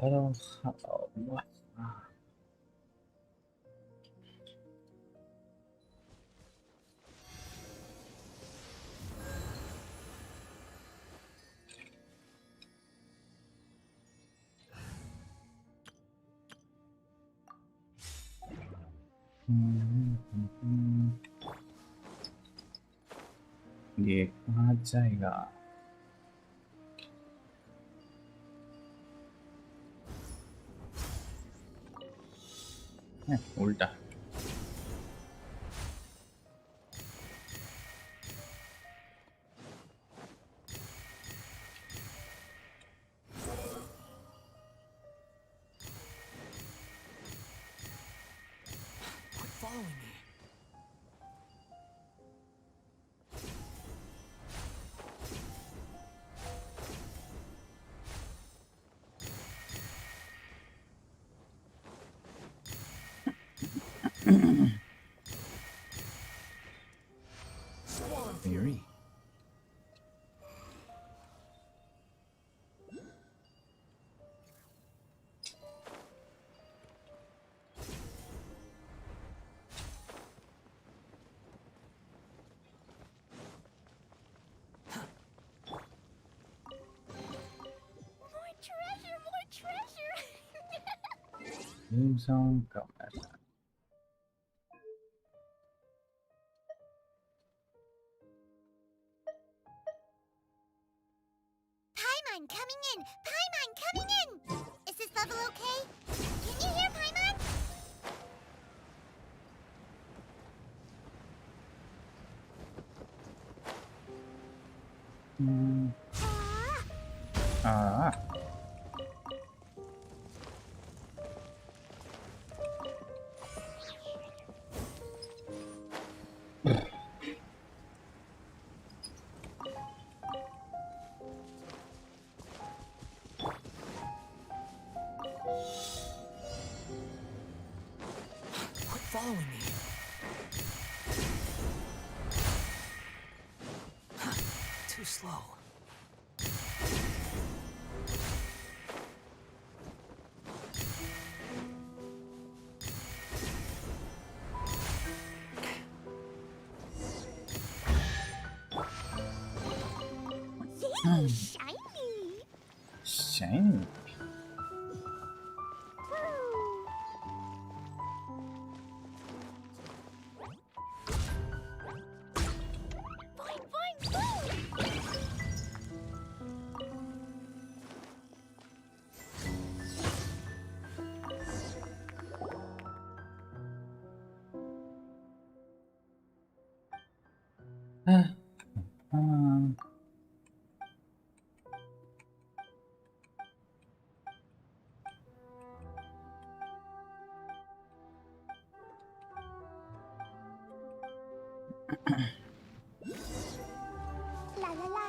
I don't have what. ये कहाँ जाएगा? उल्टा Following me. Squall Fury. More treasure! Theme song come back. Paimon coming in! Paimon coming in! Is this level okay? Can you hear Paimon? Ah. Quit following me. Too slow. Yay, shiny! Shiny. Boing, boing, boing! La la la!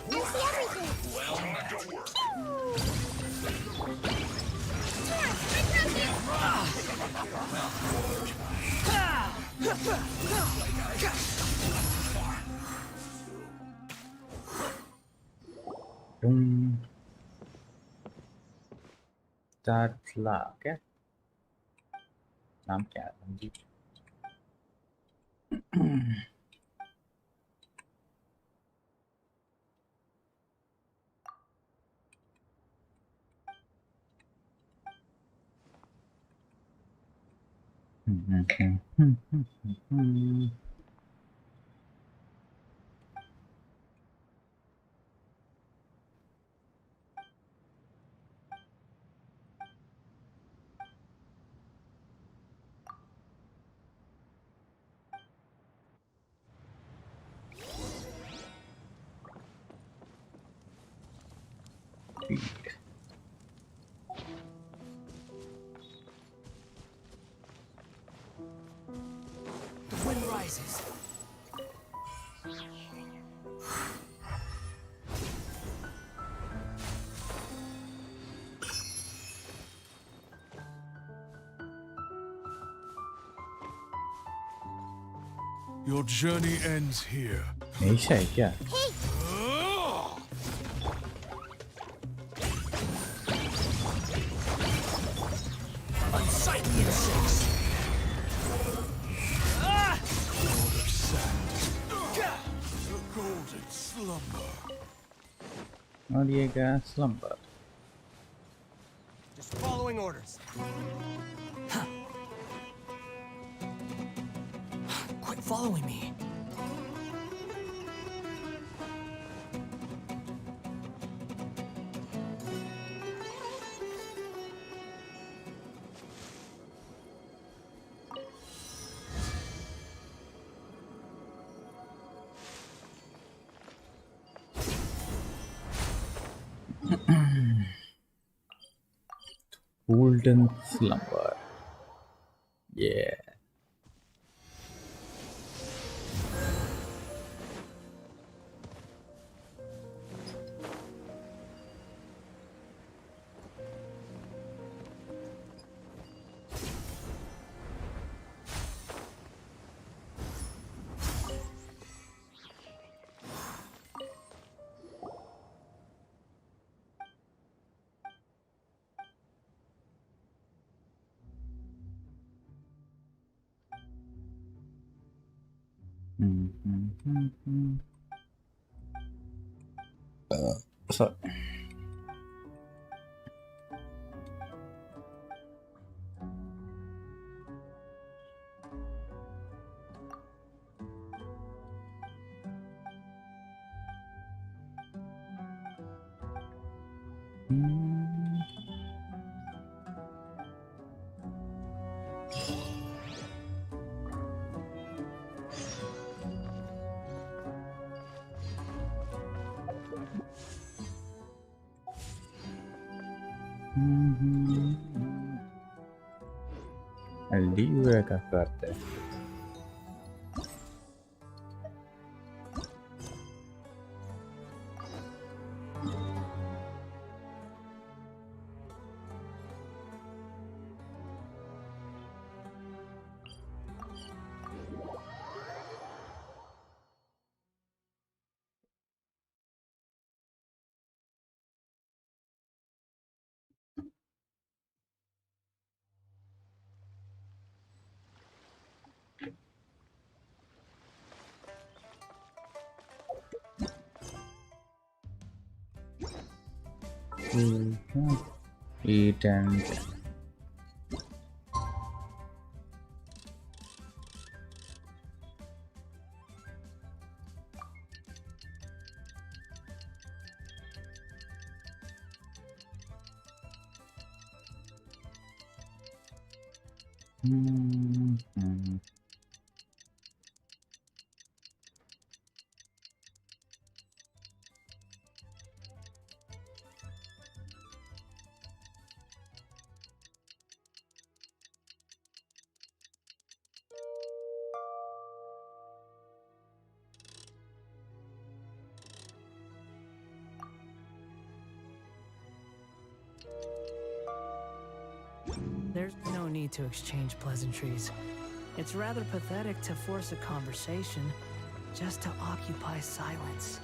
I see everything! Well, Tatla क्या नाम क्या है जी? The wind rises. Your journey ends here. ऐसा है क्या? Unsightly insects. Lord of sand. The golden slumber. और ये क्या? Slumber. Just following orders. Quit following me. Golden slumber. Yeah. Sorry. Libre का करते हैं. Eat and There's no need to exchange pleasantries. It's rather pathetic to force a conversation just to occupy silence.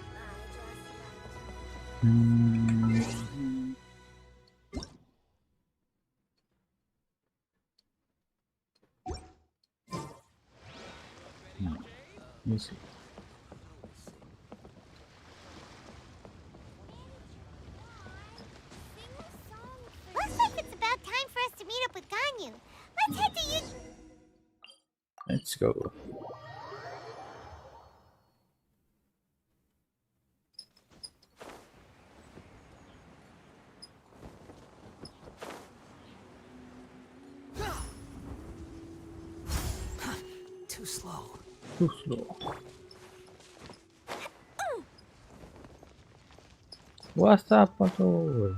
you see. Looks like it's about time for us to meet up with Ganyu. Let's head to you. Let's go. Too slow. Too slow. What's up, patrol?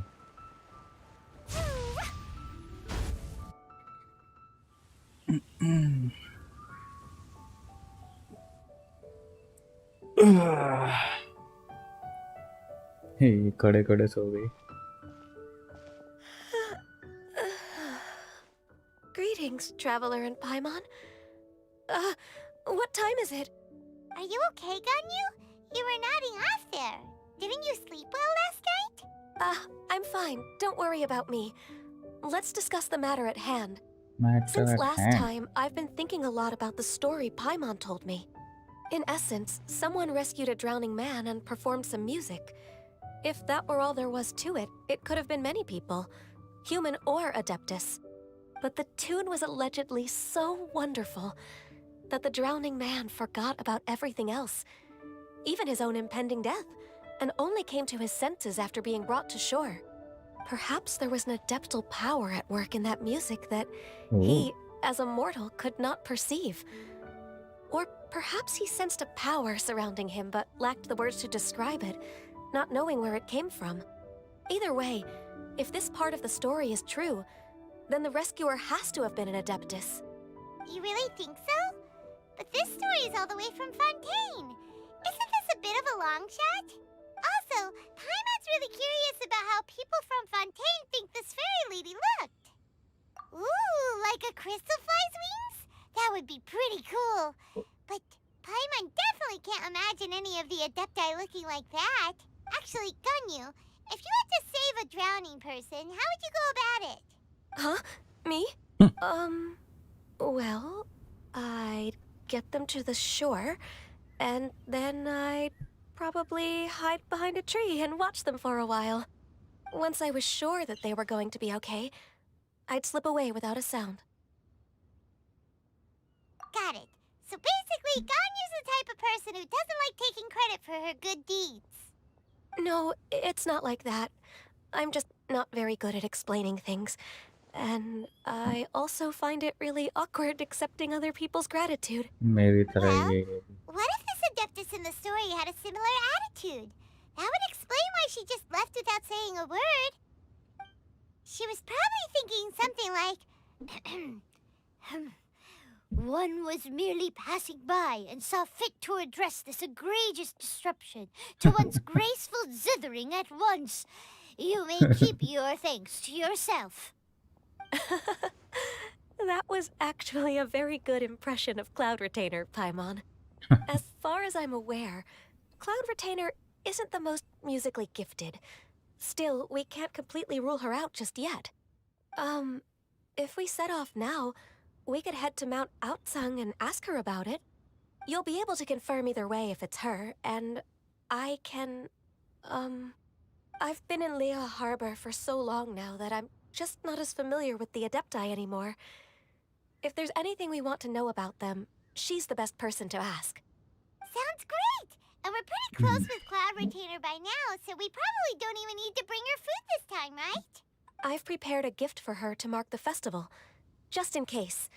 Hey, खड़े सो गई. Greetings, traveler in Paimon. What time is it? Are you okay, Ganyu? You were nodding off there. Didn't you sleep well last night? I'm fine. Don't worry about me. Let's discuss the matter at hand. Matter Since at last hand. time, I've been thinking a lot about the story Paimon told me. In essence, someone rescued a drowning man and performed some music. If that were all there was to it, it could have been many people, human or Adeptus. But the tune was allegedly so wonderful that the drowning man forgot about everything else, even his own impending death, and only came to his senses after being brought to shore. Perhaps there was an adeptal power at work in that music that he, as a mortal, could not perceive. Or perhaps he sensed a power surrounding him but lacked the words to describe it, not knowing where it came from. Either way, if this part of the story is true, then the rescuer has to have been an Adeptus. You really think so? But this story is all the way from Fontaine. Isn't this a bit of a long shot? Also, Paimon's really curious about how people from Fontaine think this fairy lady looked. Ooh, like a crystal fly's wings? That would be pretty cool. But Paimon definitely can't imagine any of the Adepti looking like that. Actually, Ganyu, if you had to save a drowning person, how would you go about it? Huh? Me? Well, I'd get them to the shore, and then I'd probably hide behind a tree and watch them for a while. Once I was sure that they were going to be okay, I'd slip away without a sound. Got it. So basically, Ganyu's the type of person who doesn't like taking credit for her good deeds. No, it's not like that. I'm just not very good at explaining things. And I also find it really awkward accepting other people's gratitude. मेरी तरह Well, ये what if this Adeptus in the story had a similar attitude? That would explain why she just left without saying a word. She was probably thinking something like, one was merely passing by and saw fit to address this egregious disruption to one's graceful zithering at once. You may keep your thanks to yourself. That was actually a very good impression of Cloud Retainer, Paimon. As far as I'm aware, Cloud Retainer isn't the most musically gifted. Still, we can't completely rule her out just yet. If we set off now, we could head to Mount Outsung and ask her about it. You'll be able to confirm either way if it's her, and I can, I've been in Lea Harbor for so long now that I'm just not as familiar with the Adepti anymore. If there's anything we want to know about them, she's the best person to ask. Sounds great! And we're pretty close with Cloud Retainer by now, so we probably don't even need to bring her food this time, right? I've prepared a gift for her to mark the festival, just in case.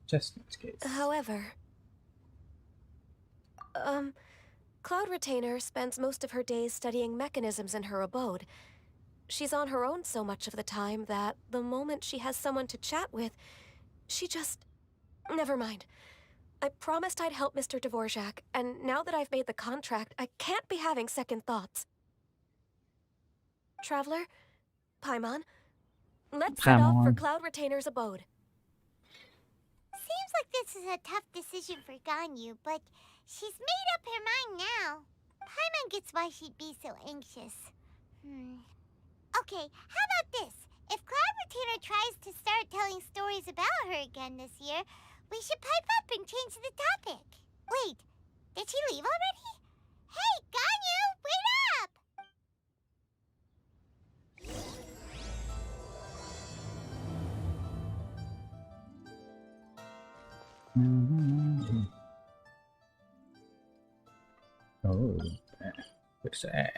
just in case. However, Cloud Retainer spends most of her days studying mechanisms in her abode. She's on her own so much of the time that the moment she has someone to chat with, she just... Never mind. I promised I'd help Mr. Dvorak, and now that I've made the contract, I can't be having second thoughts. Traveler, Paimon, let's set off for Paimon. Cloud Retainer's abode. Seems like this is a tough decision for Ganyu, but she's made up her mind now. Paimon gets why she'd be so anxious. Okay, how about this? If Cloud Retainer tries to start telling stories about her again this year, we should pipe up and change the topic. Wait, did she leave already? Hey, Ganyu, wait up! Oh, what's that?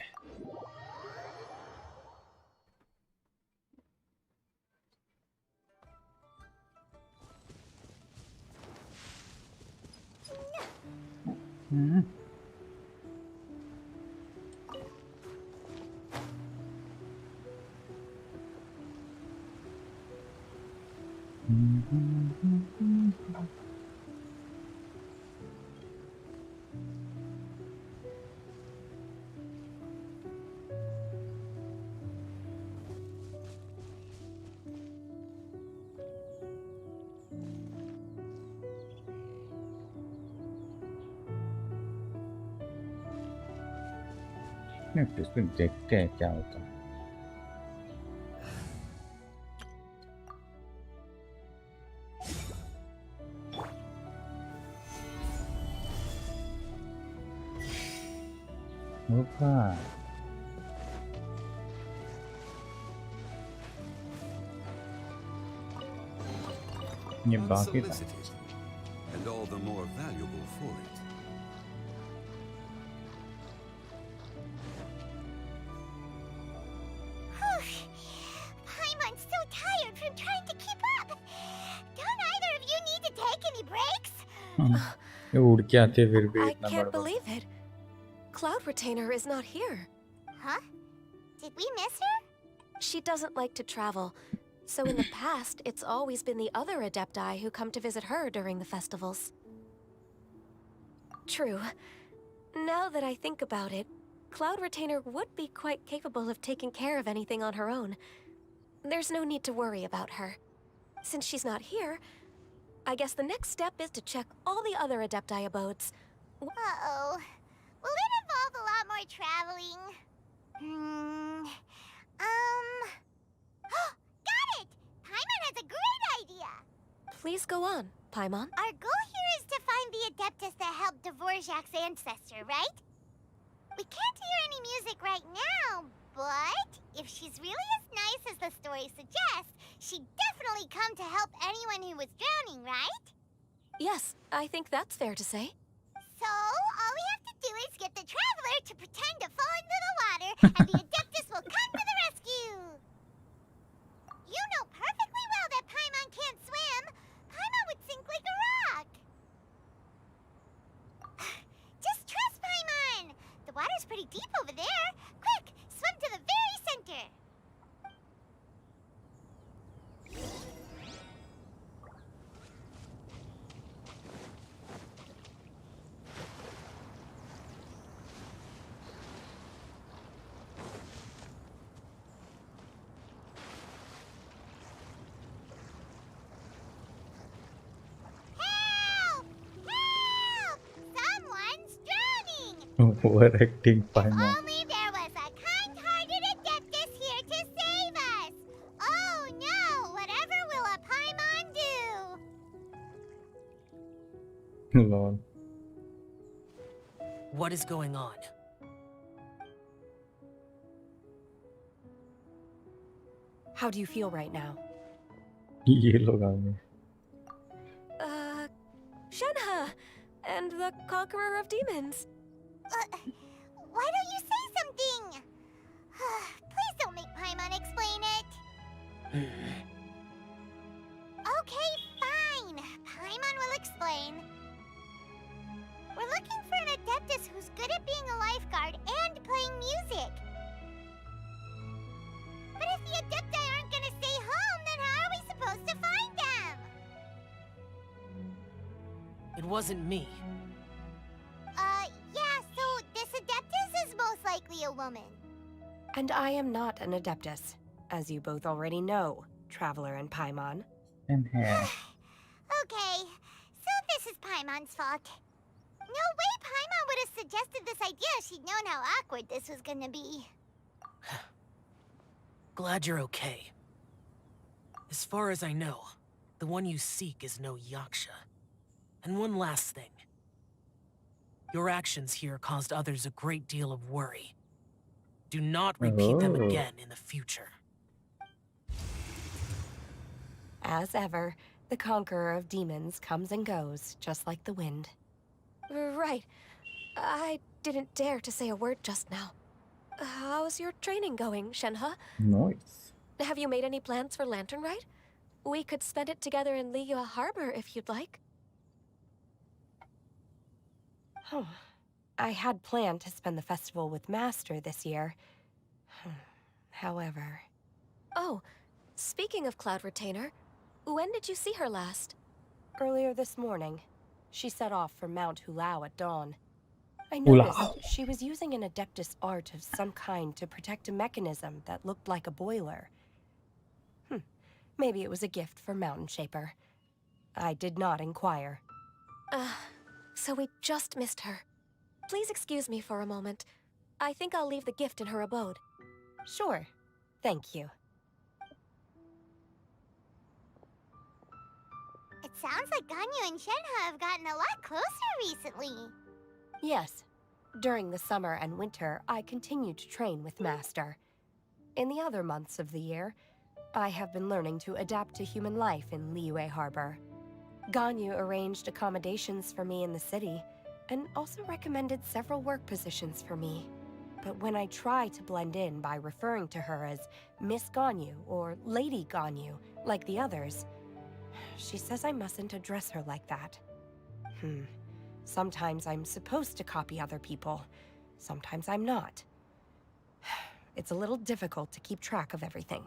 नहीं, इसमें देखते हैं क्या होता है। होगा। ये बाकी था। Unsolicited, and all the more valuable for it. Paimon's so tired from trying to keep up. Don't either of you need to take any breaks? ये उड़ के आती है फिर भी I इतना can't बड़ा। believe it. Cloud Retainer is not here. Huh? Did we miss her? She doesn't like to travel, so in the past, it's always been the other Adepti who come to visit her during the festivals. True. Now that I think about it, Cloud Retainer would be quite capable of taking care of anything on her own. There's no need to worry about her. Since she's not here, I guess the next step is to check all the other Adepti abodes. Uh-oh. Will it involve a lot more traveling? Got it! Paimon has a great idea! Please go on, Paimon. Our goal here is to find the Adeptus that helped Dvorak's ancestor, right? We can't hear any music right now, but if she's really as nice as the story suggests, she'd definitely come to help anyone who was drowning, right? Yes, I think that's fair to say. So, all we have to do is get the Traveler to pretend to fall into the water, and the Adeptus will come to the rescue! You know perfectly well that Paimon can't swim! Paimon would sink like a rock! Just trust Paimon! The water's pretty deep over there! Quick, swim to the very center! Help! Help! Someone's drowning! Overacting Paimon. Only there was a kind-hearted Adeptus here to save us! Oh no! Whatever will a Paimon do? Lol. What is going on? How do you feel right now? ये लोग आ गए। Shenhe! And the Conqueror of Demons. Why don't you say something? Please don't make Paimon explain it. Okay, fine. Paimon will explain. We're looking for an Adeptus who's good at being a lifeguard and playing music. But if the Adepti aren't gonna stay home, then how are we supposed to find them? It wasn't me. Yeah, so this Adeptus is most likely a woman. And I am not an Adeptus, as you both already know, Traveler and Paimon. And hair. Okay, so this is Paimon's fault. No way Paimon would have suggested this idea if she'd known how awkward this was gonna be. Glad you're okay. As far as I know, the one you seek is no Yaksha. And one last thing. Your actions here caused others a great deal of worry. Do not repeat them Oh. again in the future. As ever, the Conqueror of Demons comes and goes, just like the wind. Right. I didn't dare to say a word just now. How's your training going, Shenhe? Nice. Have you made any plans for Lantern Rite? We could spend it together in Liyue Harbor if you'd like. Oh, I had planned to spend the festival with Master this year. However... Oh, speaking of Cloud Retainer, when did you see her last? Earlier this morning, she set off for Mount Hulao at dawn. I Hulao. noticed she was using an Adeptus art of some kind to protect a mechanism that looked like a boiler. Maybe it was a gift for Mountain Shaper. I did not inquire. So we just missed her. Please excuse me for a moment. I think I'll leave the gift in her abode. Sure. Thank you. It sounds like Ganyu and Shenhe have gotten a lot closer recently. Yes. During the summer and winter, I continue to train with Master. In the other months of the year, I have been learning to adapt to human life in Liyue Harbor. Ganyu arranged accommodations for me in the city, and also recommended several work positions for me. But when I try to blend in by referring to her as Miss Ganyu or Lady Ganyu, like the others, she says I mustn't address her like that. Sometimes I'm supposed to copy other people. Sometimes I'm not. It's a little difficult to keep track of everything.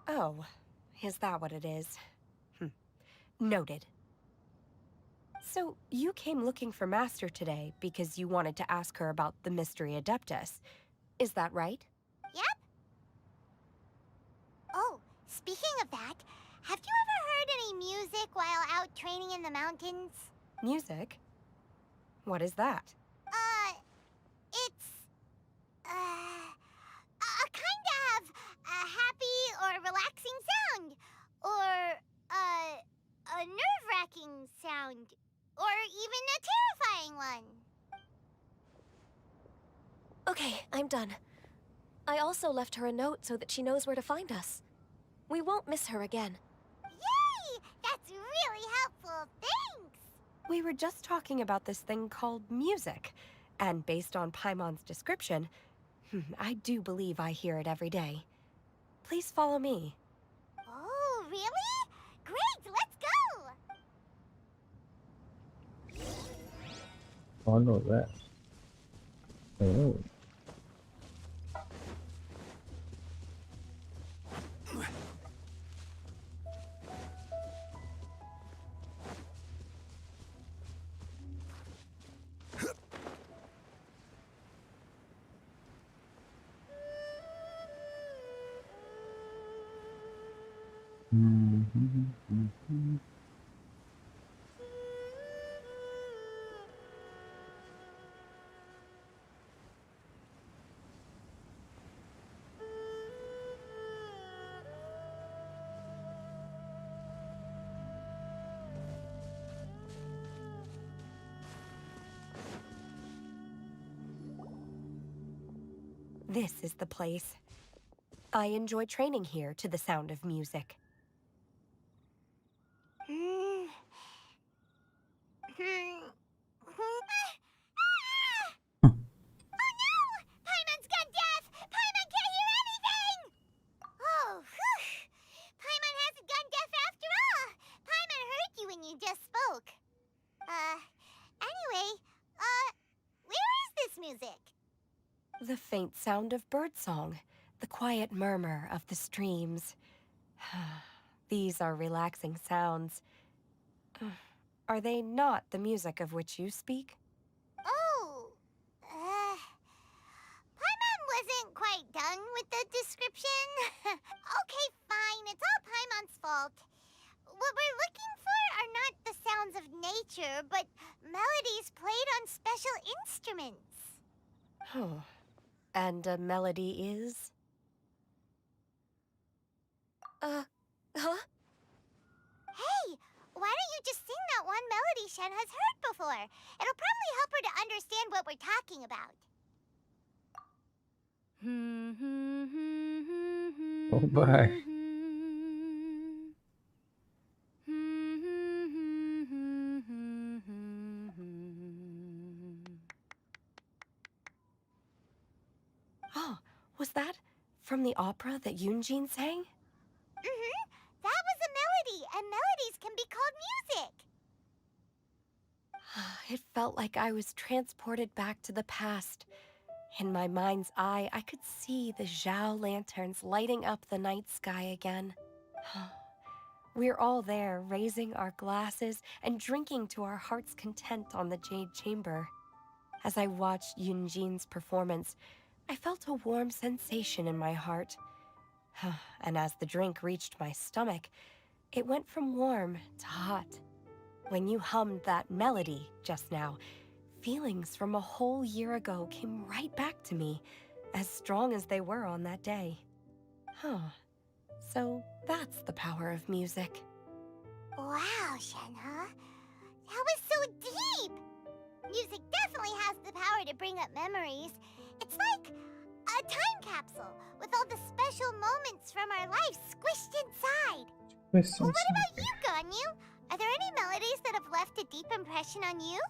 Oh, is that what it is? Noted. So, you came looking for Master today because you wanted to ask her about the Mystery Adeptus. Is that right? Yep. Oh, speaking of that, have you ever heard any music while out training in the mountains? Music? What is that? It's, a kind of a happy or relaxing sound. Or, a nerve-wracking sound. Or even a terrifying one. Okay, I'm done. I also left her a note so that she knows where to find us. We won't miss her again. Yay! That's really helpful, thanks! We were just talking about this thing called music, and based on Paimon's description, I do believe I hear it every day. Please follow me. Oh, really? Great, let's go! Follow that. Oh. This is the place. I enjoy training here to the sound of music. Oh no! Paimon's gone deaf! Paimon can't hear anything! Oh, whew! Paimon hasn't gone deaf after all! Paimon heard you when you just spoke. Anyway, where is this music? The faint sound of birdsong, the quiet murmur of the streams. These are relaxing sounds. Are they not the music of which you speak? Oh, Paimon wasn't quite done with the description. Okay, fine, it's all Paimon's fault. What we're looking for are not the sounds of nature, but melodies played on special instruments. Oh. And a melody is? Huh? Hey, why don't you just sing that one melody Shen has heard before? It'll probably help her to understand what we're talking about. Oh, bye. Oh, was that from the opera that Yunjin sang? That was a melody, and melodies can be called music. It felt like I was transported back to the past. In my mind's eye, I could see the Zhao lanterns lighting up the night sky again. We're all there, raising our glasses and drinking to our heart's content on the Jade Chamber. As I watched Yunjin's performance, I felt a warm sensation in my heart. And as the drink reached my stomach, it went from warm to hot. When you hummed that melody just now, feelings from a whole year ago came right back to me, as strong as they were on that day. Huh. So that's the power of music. Wow, Shenhe. That was so deep! Music definitely has the power to bring up memories. It's like a time capsule with all the special moments from our lives squished inside. Questions. Well, what about you, Ganyu? Are there any melodies that have left a deep impression on you?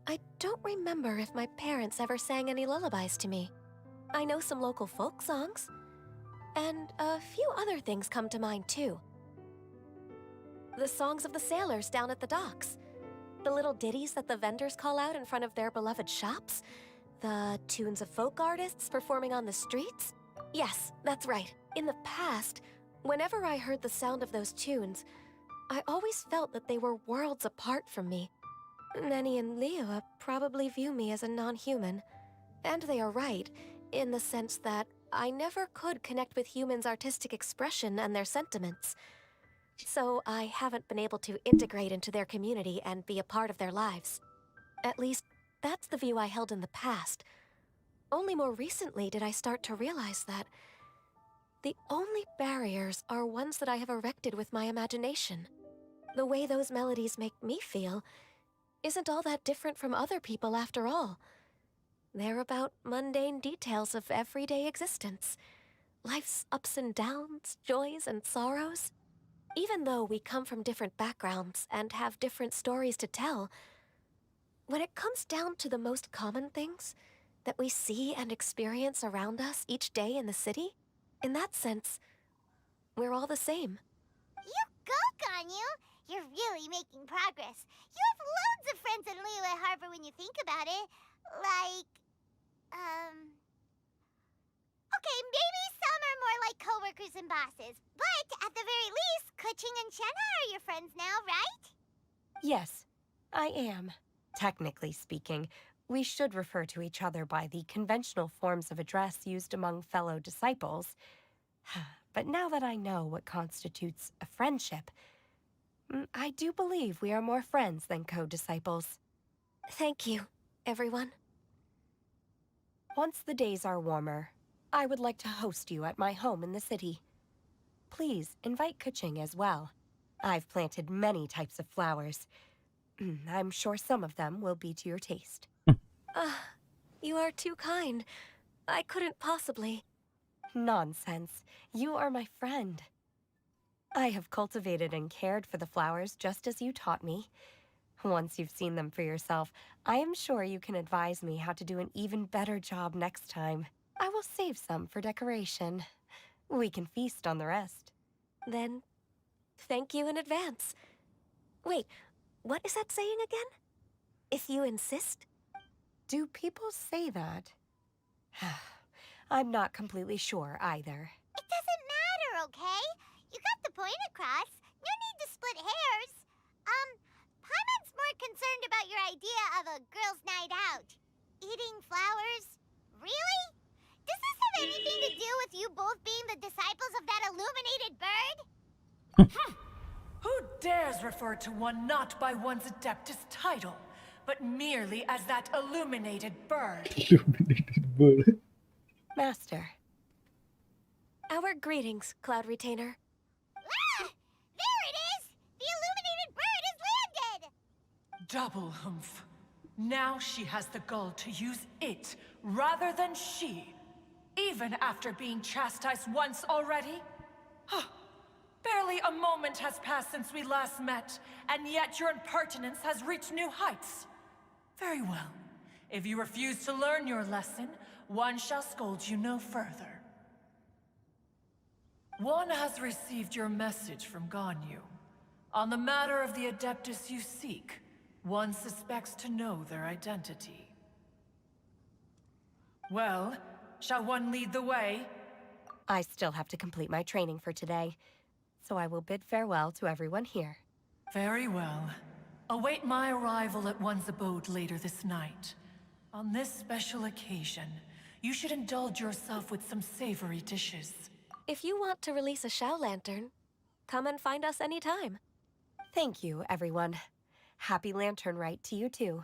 I don't remember if my parents ever sang any lullabies to me. I know some local folk songs, and a few other things come to mind too. The songs of the sailors down at the docks, the little ditties that the vendors call out in front of their beloved shops, the tunes of folk artists performing on the streets. Yes, that's right. In the past, whenever I heard the sound of those tunes, I always felt that they were worlds apart from me. Nenny and Liyue probably view me as a non-human. And they are right, in the sense that I never could connect with humans' artistic expression and their sentiments. So I haven't been able to integrate into their community and be a part of their lives. At least, that's the view I held in the past. Only more recently did I start to realize that the only barriers are ones that I have erected with my imagination. The way those melodies make me feel isn't all that different from other people after all. They're about mundane details of everyday existence. Life's ups and downs, joys and sorrows. Even though we come from different backgrounds and have different stories to tell, when it comes down to the most common things that we see and experience around us each day in the city, in that sense, we're all the same. You go, Ganyu! You're really making progress. You have loads of friends in Liyue Harbor when you think about it. Like, okay, maybe some are more like coworkers and bosses, but at the very least, Keqing and Shenhe are your friends now, right? Yes, I am. Technically speaking, we should refer to each other by the conventional forms of address used among fellow disciples. But now that I know what constitutes a friendship, I do believe we are more friends than co-disciples. Thank you, everyone. Once the days are warmer, I would like to host you at my home in the city. Please invite Keqing as well. I've planted many types of flowers. I'm sure some of them will be to your taste. You are too kind. I couldn't possibly. Nonsense. You are my friend. I have cultivated and cared for the flowers just as you taught me. Once you've seen them for yourself, I am sure you can advise me how to do an even better job next time. I will save some for decoration. We can feast on the rest. Then, thank you in advance. Wait, what is that saying again? If you insist? Do people say that? I'm not completely sure either. It doesn't matter, okay? You got the point across. No need to split hairs. Paimon's more concerned about your idea of a girls' night out. Eating flowers? Really? Does this have anything to do with you both being the disciples of that illuminated bird? Who dares refer to one not by one's Adeptus title, but merely as that illuminated bird? Illuminated bird. Master. Our greetings, Cloud Retainer. Ah! There it is! The illuminated bird has landed! Double humph. Now she has the gall to use it rather than she. Even after being chastised once already? Barely a moment has passed since we last met, and yet your impertinence has reached new heights. Very well. If you refuse to learn your lesson, one shall scold you no further. One has received your message from Ganyu. On the matter of the Adeptus you seek, one suspects to know their identity. Well, shall one lead the way? I still have to complete my training for today, so I will bid farewell to everyone here. Very well. Await my arrival at one's abode later this night. On this special occasion, you should indulge yourself with some savory dishes. If you want to release a Shao Lantern, come and find us anytime. Thank you, everyone. Happy Lantern Rite to you too.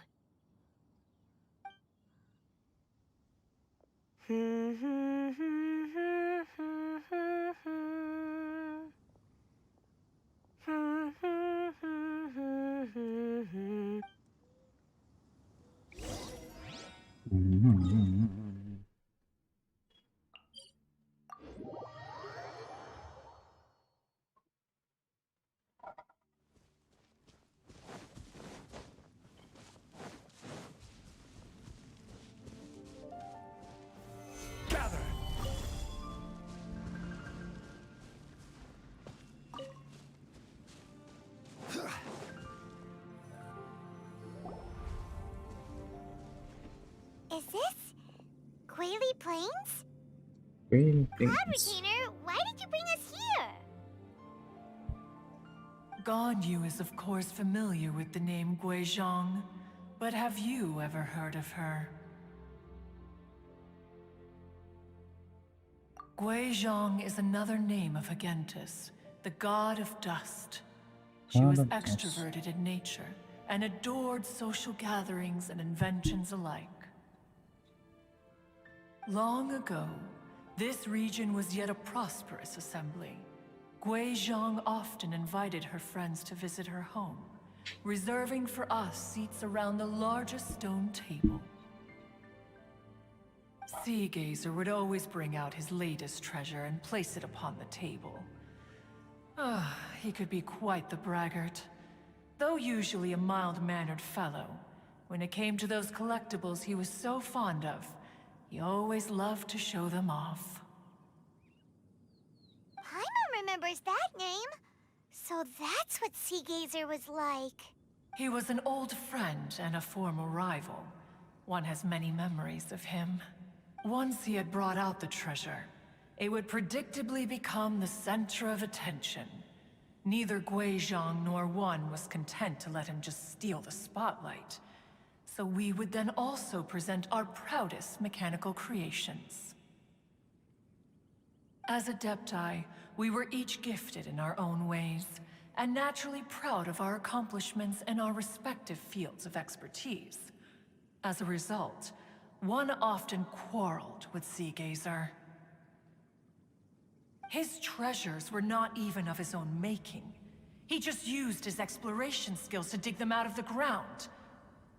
Gather! Is this Quaily Plains? Really Cloud things. Retainer, why did you bring us here? Ganyu is of course familiar with the name Guizhong, but have you ever heard of her? Guizhong is another name of Hagentis, the god of dust. She God was of dust. extroverted in nature and adored social gatherings and inventions alike. Long ago, this region was yet a prosperous assembly. Guizhong often invited her friends to visit her home, reserving for us seats around the largest stone table. Sea Gazer would always bring out his latest treasure and place it upon the table. He could be quite the braggart. Though usually a mild-mannered fellow, when it came to those collectibles he was so fond of, he always loved to show them off. Paimon remembers that name. So that's what Sea Gazer was like. He was an old friend and a former rival. One has many memories of him. Once he had brought out the treasure, it would predictably become the center of attention. Neither Guizhong nor One was content to let him just steal the spotlight. So we would then also present our proudest mechanical creations. As Adepti, we were each gifted in our own ways, and naturally proud of our accomplishments in our respective fields of expertise. As a result, One often quarreled with Sea Gazer. His treasures were not even of his own making. He just used his exploration skills to dig them out of the ground.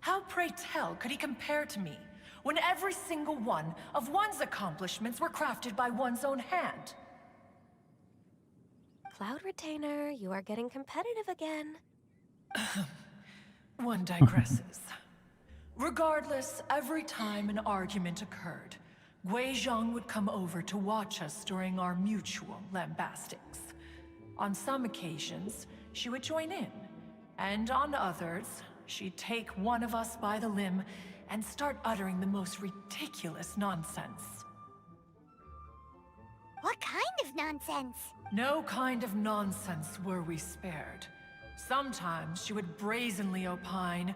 How, pray tell, could he compare to me, when every single one of One's accomplishments were crafted by one's own hand? Cloud Retainer, you are getting competitive again. One digresses. Regardless, every time an argument occurred, Guizhong would come over to watch us during our mutual lambastics. On some occasions, she would join in, and on others, she'd take one of us by the limb and start uttering the most ridiculous nonsense. What kind of nonsense? No kind of nonsense were we spared. Sometimes she would brazenly opine,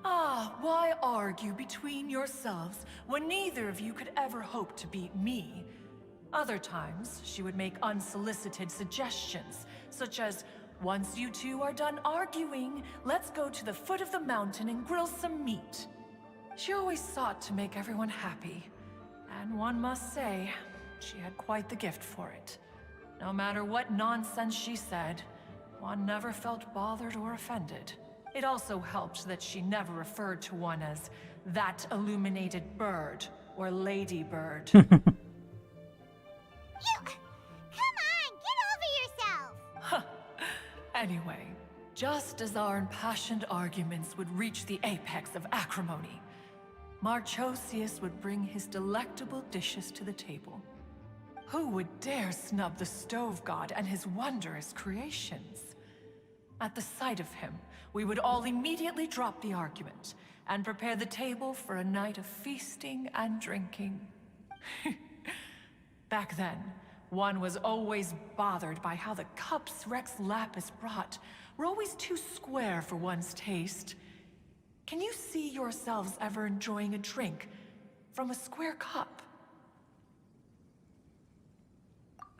why argue between yourselves when neither of you could ever hope to beat me? Other times, she would make unsolicited suggestions, such as, once you two are done arguing, let's go to the foot of the mountain and grill some meat. She always sought to make everyone happy, and one must say, she had quite the gift for it. No matter what nonsense she said, One never felt bothered or offended. It also helped that she never referred to One as that illuminated bird or ladybird. You... Come on, get over yourself! Anyway, just as our impassioned arguments would reach the apex of acrimony, Marchosius would bring his delectable dishes to the table. Who would dare snub the stove god and his wondrous creations? At the sight of him, we would all immediately drop the argument and prepare the table for a night of feasting and drinking. Back then, One was always bothered by how the cups Rex Lapis brought were always too square for one's taste. Can you see yourselves ever enjoying a drink from a square cup?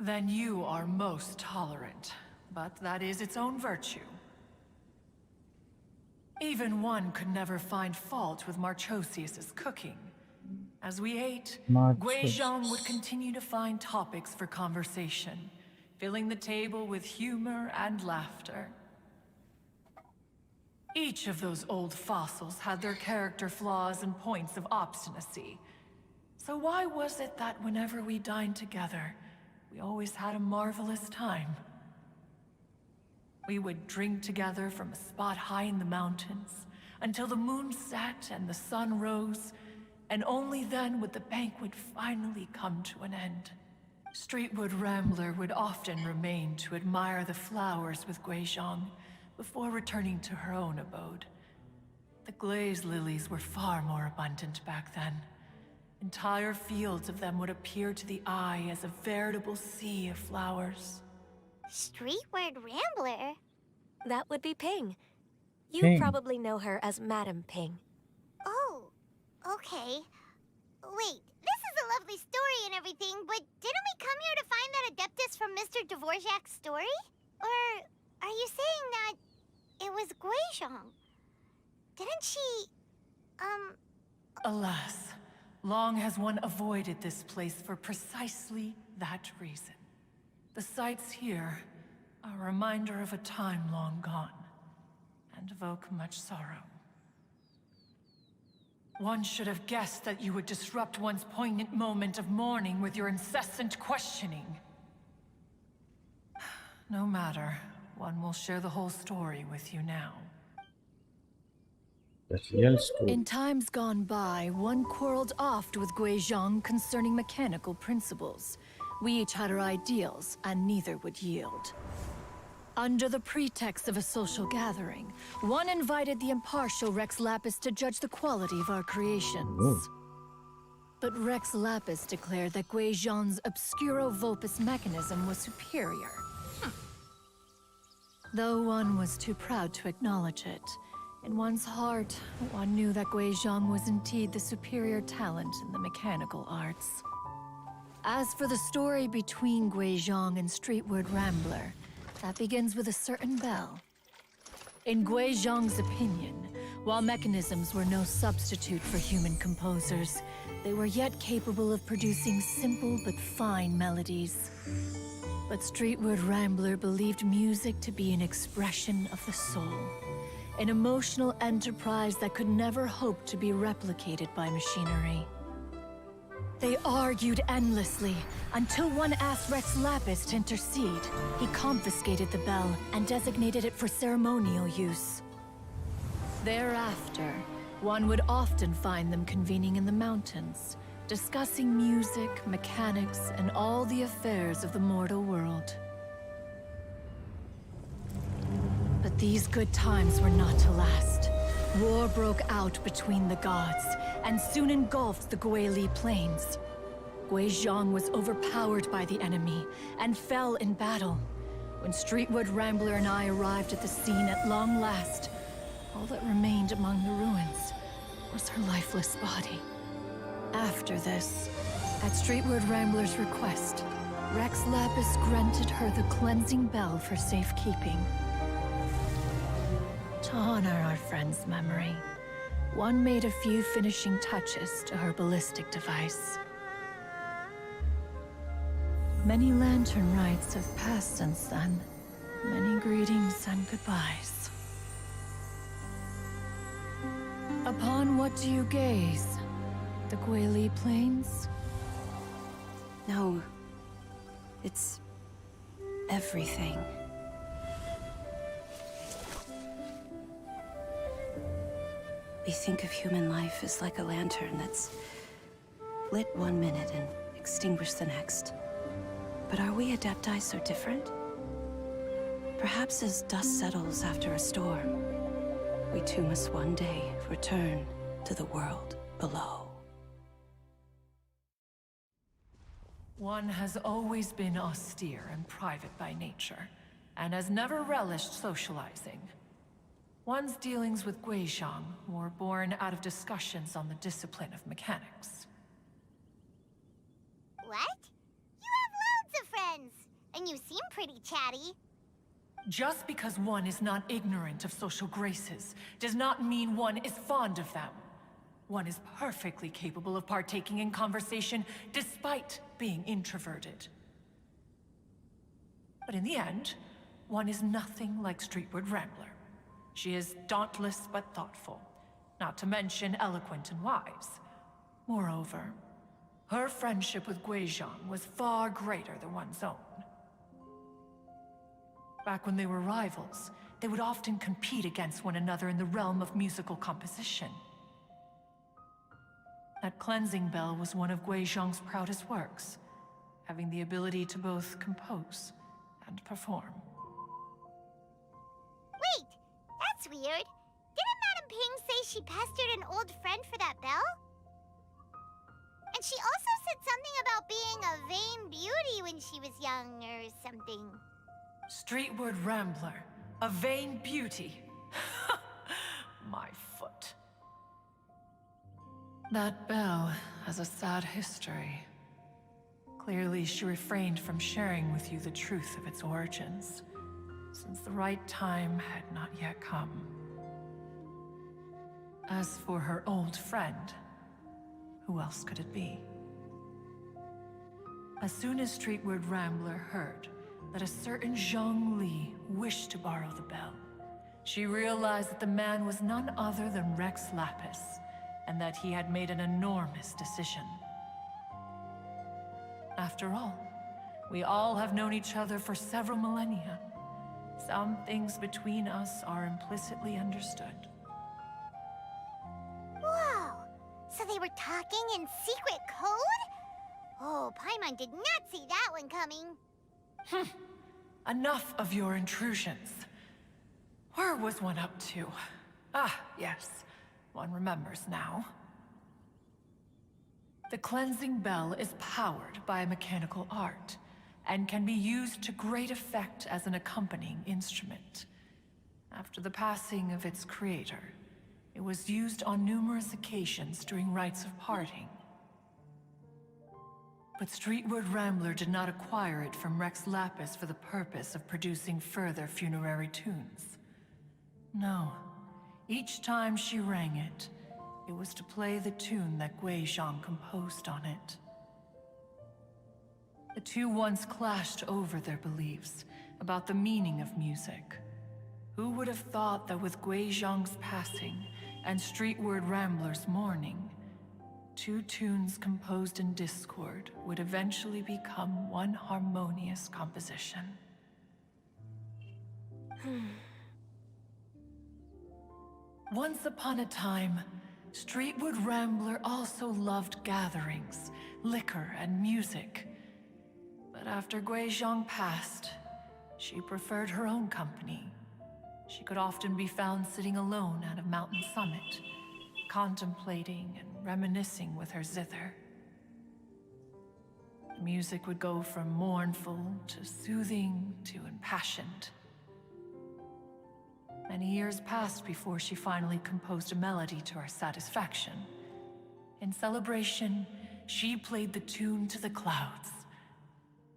Then you are most tolerant, but that is its own virtue. Even one could never find fault with Marchosius's cooking. As we ate, Guizhong would continue to find topics for conversation, filling the table with humor and laughter. Each of those old fossils had their character flaws and points of obstinacy. So why was it that whenever we dined together, we always had a marvelous time? We would drink together from a spot high in the mountains, until the moon set and the sun rose, and only then would the banquet finally come to an end. Streetwood Rambler would often remain to admire the flowers with Guizhong before returning to her own abode. The glaze lilies were far more abundant back then. Entire fields of them would appear to the eye as a veritable sea of flowers. Streetward Rambler? That would be Ping. You Ping. probably know her as Madam Ping. Oh, okay. Wait, this is a lovely story and everything, but didn't we come here to find that Adeptus from Mr. Dvorak's story? Or are you saying that it was Guizhong? Didn't she, Alas, long has one avoided this place for precisely that reason. The sights here are a reminder of a time long gone, and evoke much sorrow. One should have guessed that you would disrupt one's poignant moment of mourning with your incessant questioning. No matter, one will share the whole story with you now. The real story. In times gone by, one quarreled oft with Guizhong concerning mechanical principles. We each had our ideals, and neither would yield. Under the pretext of a social gathering, one invited the impartial Rex Lapis to judge the quality of our creations. Ooh. But Rex Lapis declared that Guizhong's Obscuro Vulpus mechanism was superior. Though one was too proud to acknowledge it, in one's heart, one knew that Guizhong was indeed the superior talent in the mechanical arts. As for the story between Guizhong and Streetward Rambler, that begins with a certain bell. In Guizhong's opinion, while mechanisms were no substitute for human composers, they were yet capable of producing simple but fine melodies. But Streetward Rambler believed music to be an expression of the soul, an emotional enterprise that could never hope to be replicated by machinery. They argued endlessly, until one asked Rex Lapis to intercede. He confiscated the bell and designated it for ceremonial use. Thereafter, one would often find them convening in the mountains, discussing music, mechanics, and all the affairs of the mortal world. But these good times were not to last. War broke out between the gods, and soon engulfed the Guili Plains. Guizhong was overpowered by the enemy, and fell in battle. When Streetwood Rambler and I arrived at the scene at long last, all that remained among the ruins was her lifeless body. After this, at Streetwood Rambler's request, Rex Lapis granted her the cleansing bell for safekeeping. To honor our friend's memory, one made a few finishing touches to her ballistic device. Many lantern rites have passed since then. Many greetings and goodbyes. Upon what do you gaze? The Guili Plains? No. It's everything. We think of human life as like a lantern that's lit one minute and extinguished the next. But are we Adepti so different? Perhaps as dust settles after a storm, we too must one day return to the world below. One has always been austere and private by nature, and has never relished socializing. One's dealings with Guizhong were born out of discussions on the discipline of mechanics. What? You have loads of friends, and you seem pretty chatty. Just because one is not ignorant of social graces does not mean one is fond of them. One is perfectly capable of partaking in conversation despite being introverted. But in the end, one is nothing like Streetward Rambler. She is dauntless but thoughtful, not to mention eloquent and wise. Moreover, her friendship with Guizhong was far greater than one's own. Back when they were rivals, they would often compete against one another in the realm of musical composition. That cleansing bell was one of Guizhong's proudest works, having the ability to both compose and perform. Wait, that's weird. Didn't Madame Ping say she pestered an old friend for that bell? And she also said something about being a vain beauty when she was young or something. Streetward Rambler, a vain beauty. My foot. That bell has a sad history. Clearly, she refrained from sharing with you the truth of its origins, since the right time had not yet come. As for her old friend, who else could it be? As soon as Streetward Rambler heard that a certain Zhang Li wished to borrow the bell, she realized that the man was none other than Rex Lapis, and that he had made an enormous decision. After all, we all have known each other for several millennia. Some things between us are implicitly understood. Whoa! So they were talking in secret code? Oh, Paimon did not see that one coming. Enough of your intrusions. Where was one up to? Ah, yes. One remembers now. The cleansing bell is powered by a mechanical art, and can be used to great effect as an accompanying instrument. After the passing of its creator, it was used on numerous occasions during rites of parting. But Streetward Rambler did not acquire it from Rex Lapis for the purpose of producing further funerary tunes. No. Each time she rang it, it was to play the tune that Guizhong composed on it. The two once clashed over their beliefs about the meaning of music. Who would have thought that with Guizhong's passing and Streetward Rambler's mourning, two tunes composed in discord would eventually become one harmonious composition? Once upon a time, Streetward Rambler also loved gatherings, liquor, and music. But after Guizhong passed, she preferred her own company. She could often be found sitting alone at a mountain summit, contemplating and reminiscing with her zither. The music would go from mournful to soothing to impassioned. Many years passed before she finally composed a melody to her satisfaction. In celebration, she played the tune to the clouds.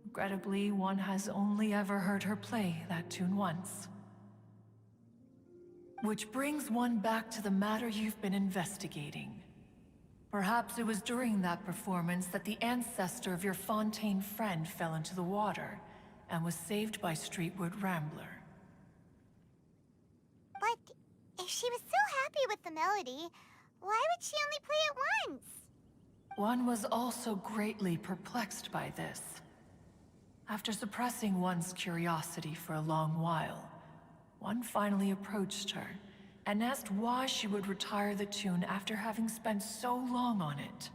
Regrettably, one has only ever heard her play that tune once. Which brings one back to the matter you've been investigating. Perhaps it was during that performance that the ancestor of your Fontaine friend fell into the water and was saved by Streetward Rambler. But if she was so happy with the melody, why would she only play it once? One was also greatly perplexed by this. After suppressing one's curiosity for a long while, one finally approached her and asked why she would retire the tune after having spent so long on it.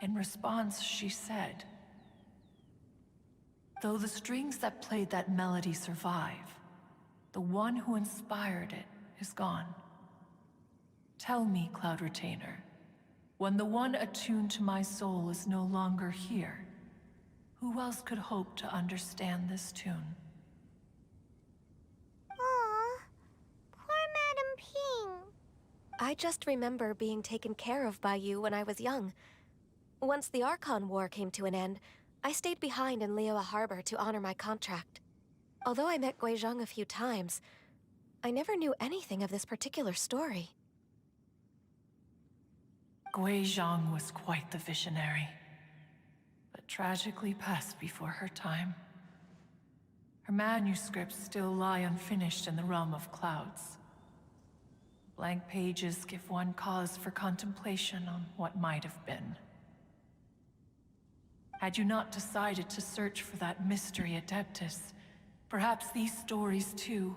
In response, she said, "Though the strings that played that melody survive, the one who inspired it is gone. Tell me, Cloud Retainer, when the one attuned to my soul is no longer here, who else could hope to understand this tune?" Aw, poor Madame Ping. I just remember being taken care of by you when I was young. Once the Archon War came to an end, I stayed behind in Liyue Harbor to honor my contract. Although I met Guizhong a few times, I never knew anything of this particular story. Guizhong was quite the visionary, but tragically passed before her time. Her manuscripts still lie unfinished in the realm of clouds. Blank pages give one cause for contemplation on what might have been. Had you not decided to search for that mystery Adeptus, perhaps these stories too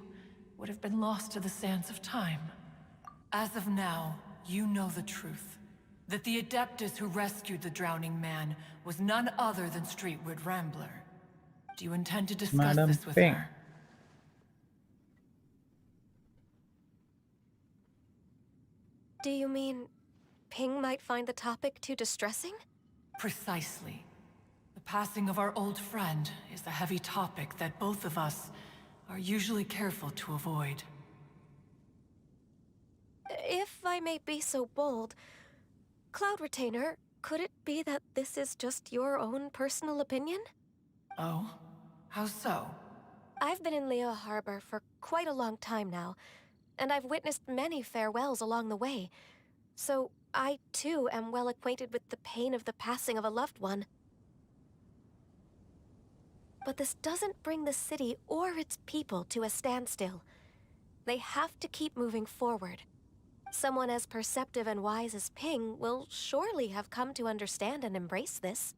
would have been lost to the sands of time. As of now, you know the truth. That the Adeptus who rescued the drowning man was none other than Streetward Rambler. Do you intend to discuss Madam this with Ping. her? Do you mean Ping might find the topic too distressing? Precisely. The passing of our old friend is a heavy topic that both of us are usually careful to avoid. If I may be so bold, Cloud Retainer, could it be that this is just your own personal opinion? Oh? How so? I've been in Liyue Harbor for quite a long time now, and I've witnessed many farewells along the way, so I too am well acquainted with the pain of the passing of a loved one. But this doesn't bring the city or its people to a standstill. They have to keep moving forward. Someone as perceptive and wise as Ping will surely have come to understand and embrace this.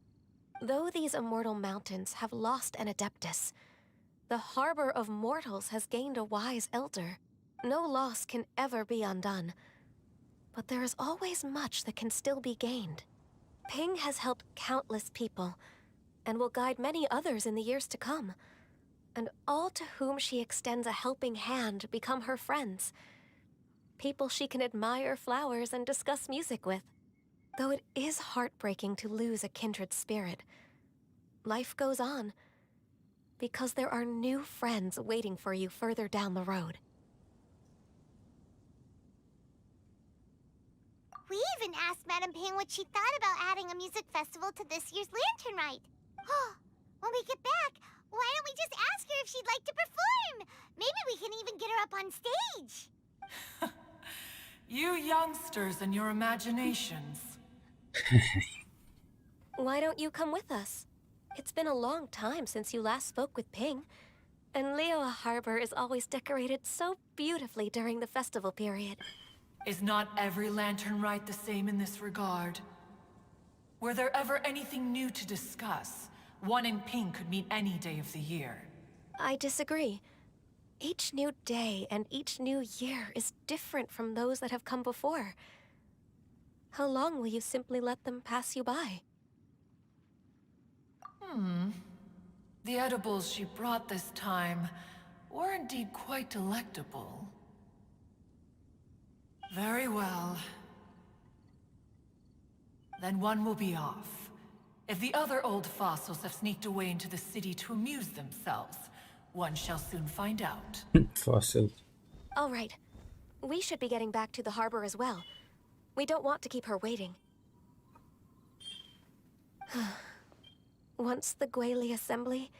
Though these immortal mountains have lost an Adeptus, the harbor of mortals has gained a wise elder. No loss can ever be undone, but there is always much that can still be gained. Ping has helped countless people, and will guide many others in the years to come. And all to whom she extends a helping hand become her friends. People she can admire flowers and discuss music with. Though it is heartbreaking to lose a kindred spirit, life goes on, because there are new friends waiting for you further down the road. We even asked Madame Ping what she thought about adding a music festival to this year's Lantern Rite. When we get back, why don't we just ask her if she'd like to perform? Maybe we can even get her up on stage. You youngsters and your imaginations. Why don't you come with us? It's been a long time since you last spoke with Ping, and Liyue Harbor is always decorated so beautifully during the festival period. Is not every Lantern Rite the same in this regard? Were there ever anything new to discuss? One in Ping could meet any day of the year. I disagree. Each new day and each new year is different from those that have come before. How long will you simply let them pass you by? The edibles she brought this time were indeed quite delectable. Very well. Then one will be off. If the other old fossils have sneaked away into the city to amuse themselves, one shall soon find out. Fossil. All right. We should be getting back to the harbor as well. We don't want to keep her waiting. Once the Guili Assembly,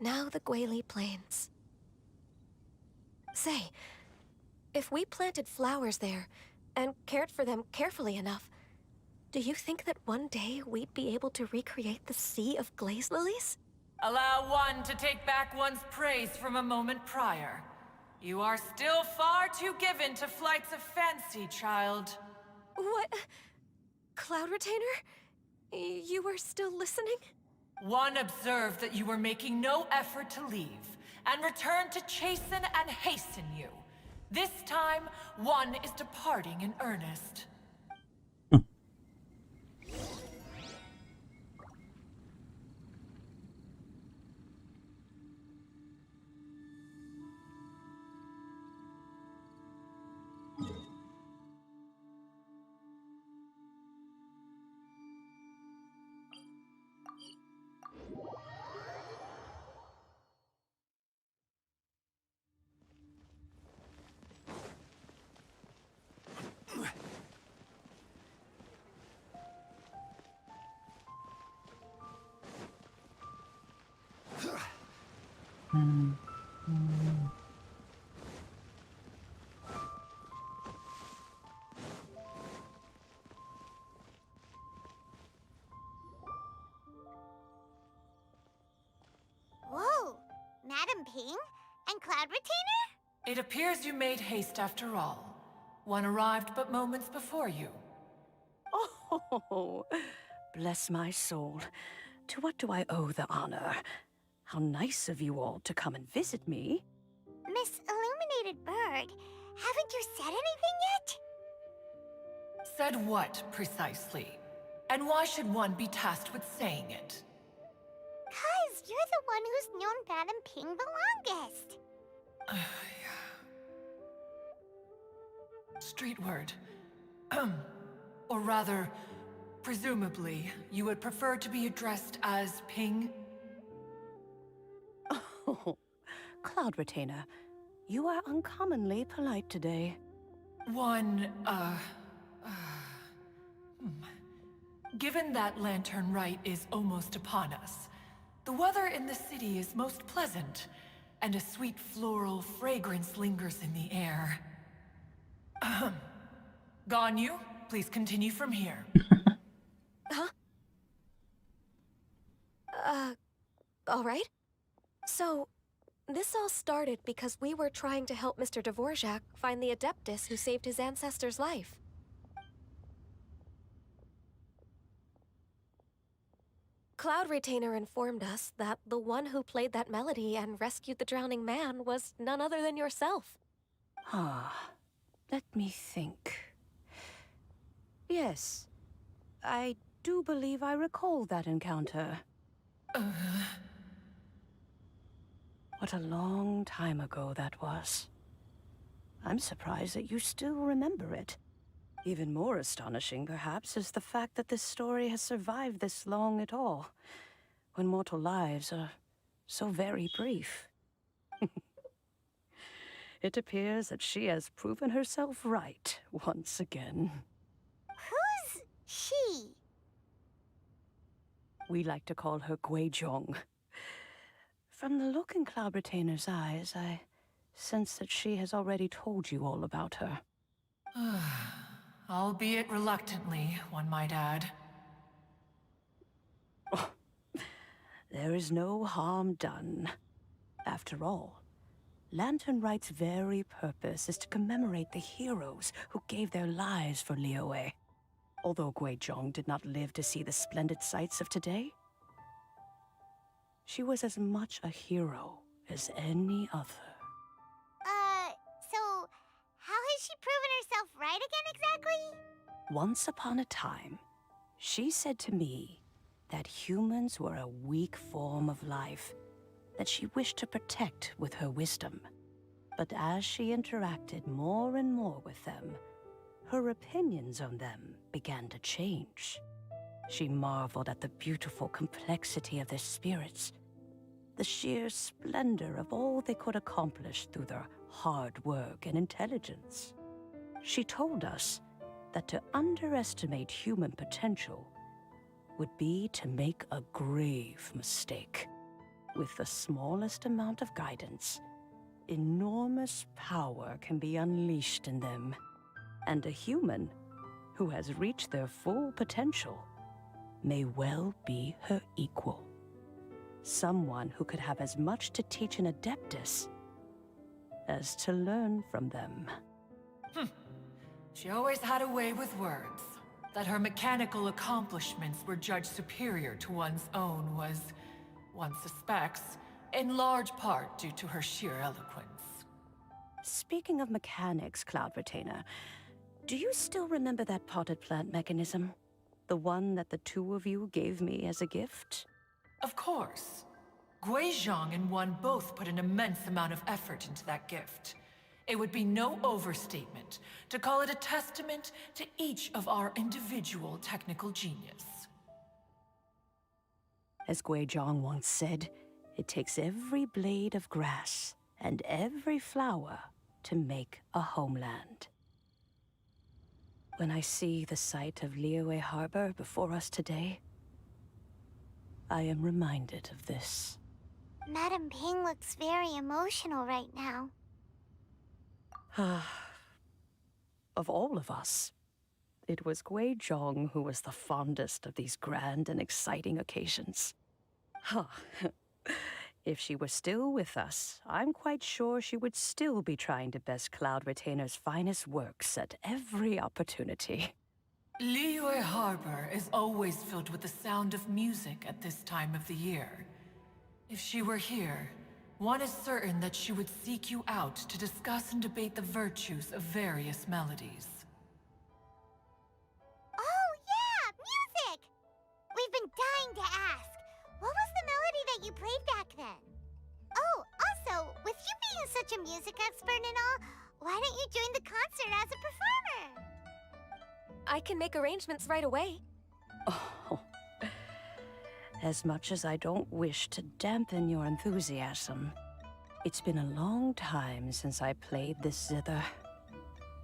now the Guili Plains. Say, if we planted flowers there and cared for them carefully enough, do you think that one day we'd be able to recreate the sea of glaze lilies? Allow one to take back one's praise from a moment prior. You are still far too given to flights of fancy, child. What? Cloud Retainer? You were still listening? One observed that you were making no effort to leave, and returned to chasten and hasten you. This time, one is departing in earnest. Ping? And Cloud Retainer? It appears you made haste after all. One arrived but moments before you. Oh, bless my soul. To what do I owe the honor? How nice of you all to come and visit me. Miss Illuminated Bird, haven't you said anything yet? Said what, precisely? And why should one be tasked with saying it? 'Cause you're the one who's known Madam Ping the longest. Street word. Or rather, presumably, you would prefer to be addressed as Ping? Oh, Cloud Retainer, you are uncommonly polite today. Given that Lantern Rite is almost upon us, the weather in the city is most pleasant, and a sweet floral fragrance lingers in the air. Ganyu, please continue from here. Huh? All right. So, this all started because we were trying to help Mr. Dvorak find the Adeptus who saved his ancestor's life. Cloud Retainer informed us that the one who played that melody and rescued the drowning man was none other than yourself. Let me think. Yes, I do believe I recall that encounter. What a long time ago that was. I'm surprised that you still remember it. Even more astonishing, perhaps, is the fact that this story has survived this long at all, when mortal lives are so very brief. It appears that she has proven herself right once again. Who's she? We like to call her Guizhong. From the look in Cloud Retainer's eyes, I sense that she has already told you all about her. Albeit reluctantly, one might add. Oh, there is no harm done. After all, Lantern Rite's very purpose is to commemorate the heroes who gave their lives for Liyue. Although Guizhong did not live to see the splendid sights of today, she was as much a hero as any other. So, how has she proven herself right again exactly? Once upon a time, she said to me that humans were a weak form of life that she wished to protect with her wisdom. But as she interacted more and more with them, her opinions on them began to change. She marveled at the beautiful complexity of their spirits, the sheer splendor of all they could accomplish through their hard work and intelligence. She told us that to underestimate human potential would be to make a grave mistake. With the smallest amount of guidance, enormous power can be unleashed in them. And a human who has reached their full potential may well be her equal. Someone who could have as much to teach an Adeptus as to learn from them. She always had a way with words. That her mechanical accomplishments were judged superior to one's own was, one suspects, in large part due to her sheer eloquence. Speaking of mechanics, Cloud Retainer, do you still remember that potted plant mechanism? The one that the two of you gave me as a gift? Of course. Guizhong and one both put an immense amount of effort into that gift. It would be no overstatement to call it a testament to each of our individual technical genius. As Guizhong once said, it takes every blade of grass and every flower to make a homeland. When I see the sight of Liyue Harbor before us today, I am reminded of this. Madam Ping looks very emotional right now. Of all of us, it was Guizhong who was the fondest of these grand and exciting occasions. If she were still with us, I'm quite sure she would still be trying to best Cloud Retainer's finest works at every opportunity. Liyue Harbor is always filled with the sound of music at this time of the year. If she were here, one is certain that she would seek you out to discuss and debate the virtues of various melodies. Oh, yeah! Music! We've been dying to ask. What was the melody that you played back then? Oh, also, with you being such a music expert and all, why don't you join the concert as a performer? I can make arrangements right away. Oh. As much as I don't wish to dampen your enthusiasm, it's been a long time since I played this zither.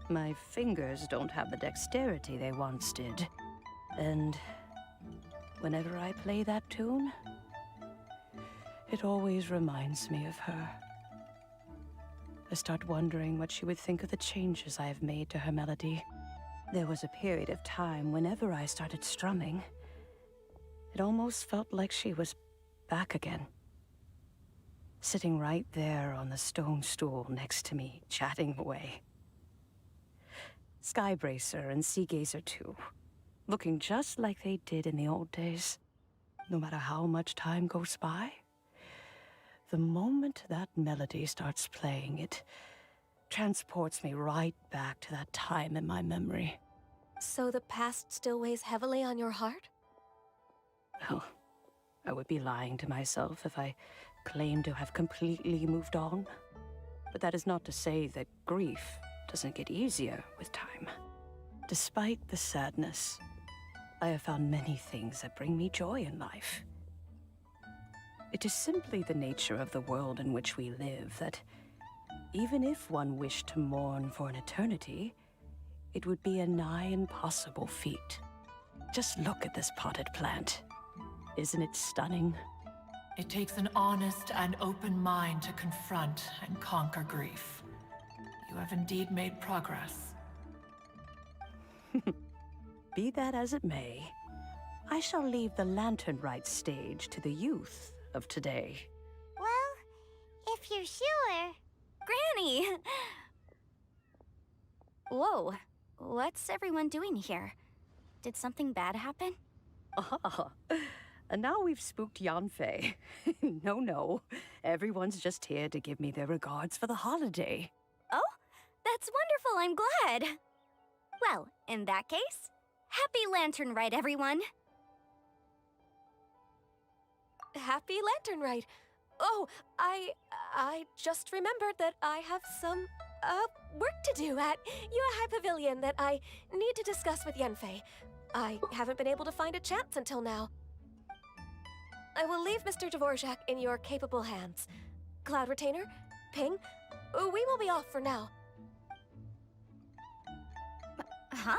My fingers don't have the dexterity they once did. And whenever I play that tune, it always reminds me of her. I start wondering what she would think of the changes I have made to her melody. There was a period of time whenever I started strumming, it almost felt like she was back again. Sitting right there on the stone stool next to me, chatting away. Skybracer and Seagazer too, looking just like they did in the old days. No matter how much time goes by, the moment that melody starts playing, it transports me right back to that time in my memory. So the past still weighs heavily on your heart? Well, I would be lying to myself if I claimed to have completely moved on. But that is not to say that grief doesn't get easier with time. Despite the sadness, I have found many things that bring me joy in life. It is simply the nature of the world in which we live that even if one wished to mourn for an eternity, it would be a nigh impossible feat. Just look at this potted plant. Isn't it stunning? It takes an honest and open mind to confront and conquer grief. You have indeed made progress. Be that as it may, I shall leave the Lantern Rite stage to the youth of today. Well, if you're sure... Granny! Whoa, what's everyone doing here? Did something bad happen? Ah, and now we've spooked Yanfei. No, everyone's just here to give me their regards for the holiday. Oh, that's wonderful, I'm glad. Well, in that case, happy Lantern Rite, everyone. Happy Lantern Rite. Oh, I just remembered that I have some, work to do at Yuehai Pavilion that I need to discuss with Yanfei. I haven't been able to find a chance until now. I will leave Mr. Dvorak in your capable hands. Cloud Retainer, Ping, we will be off for now. Huh?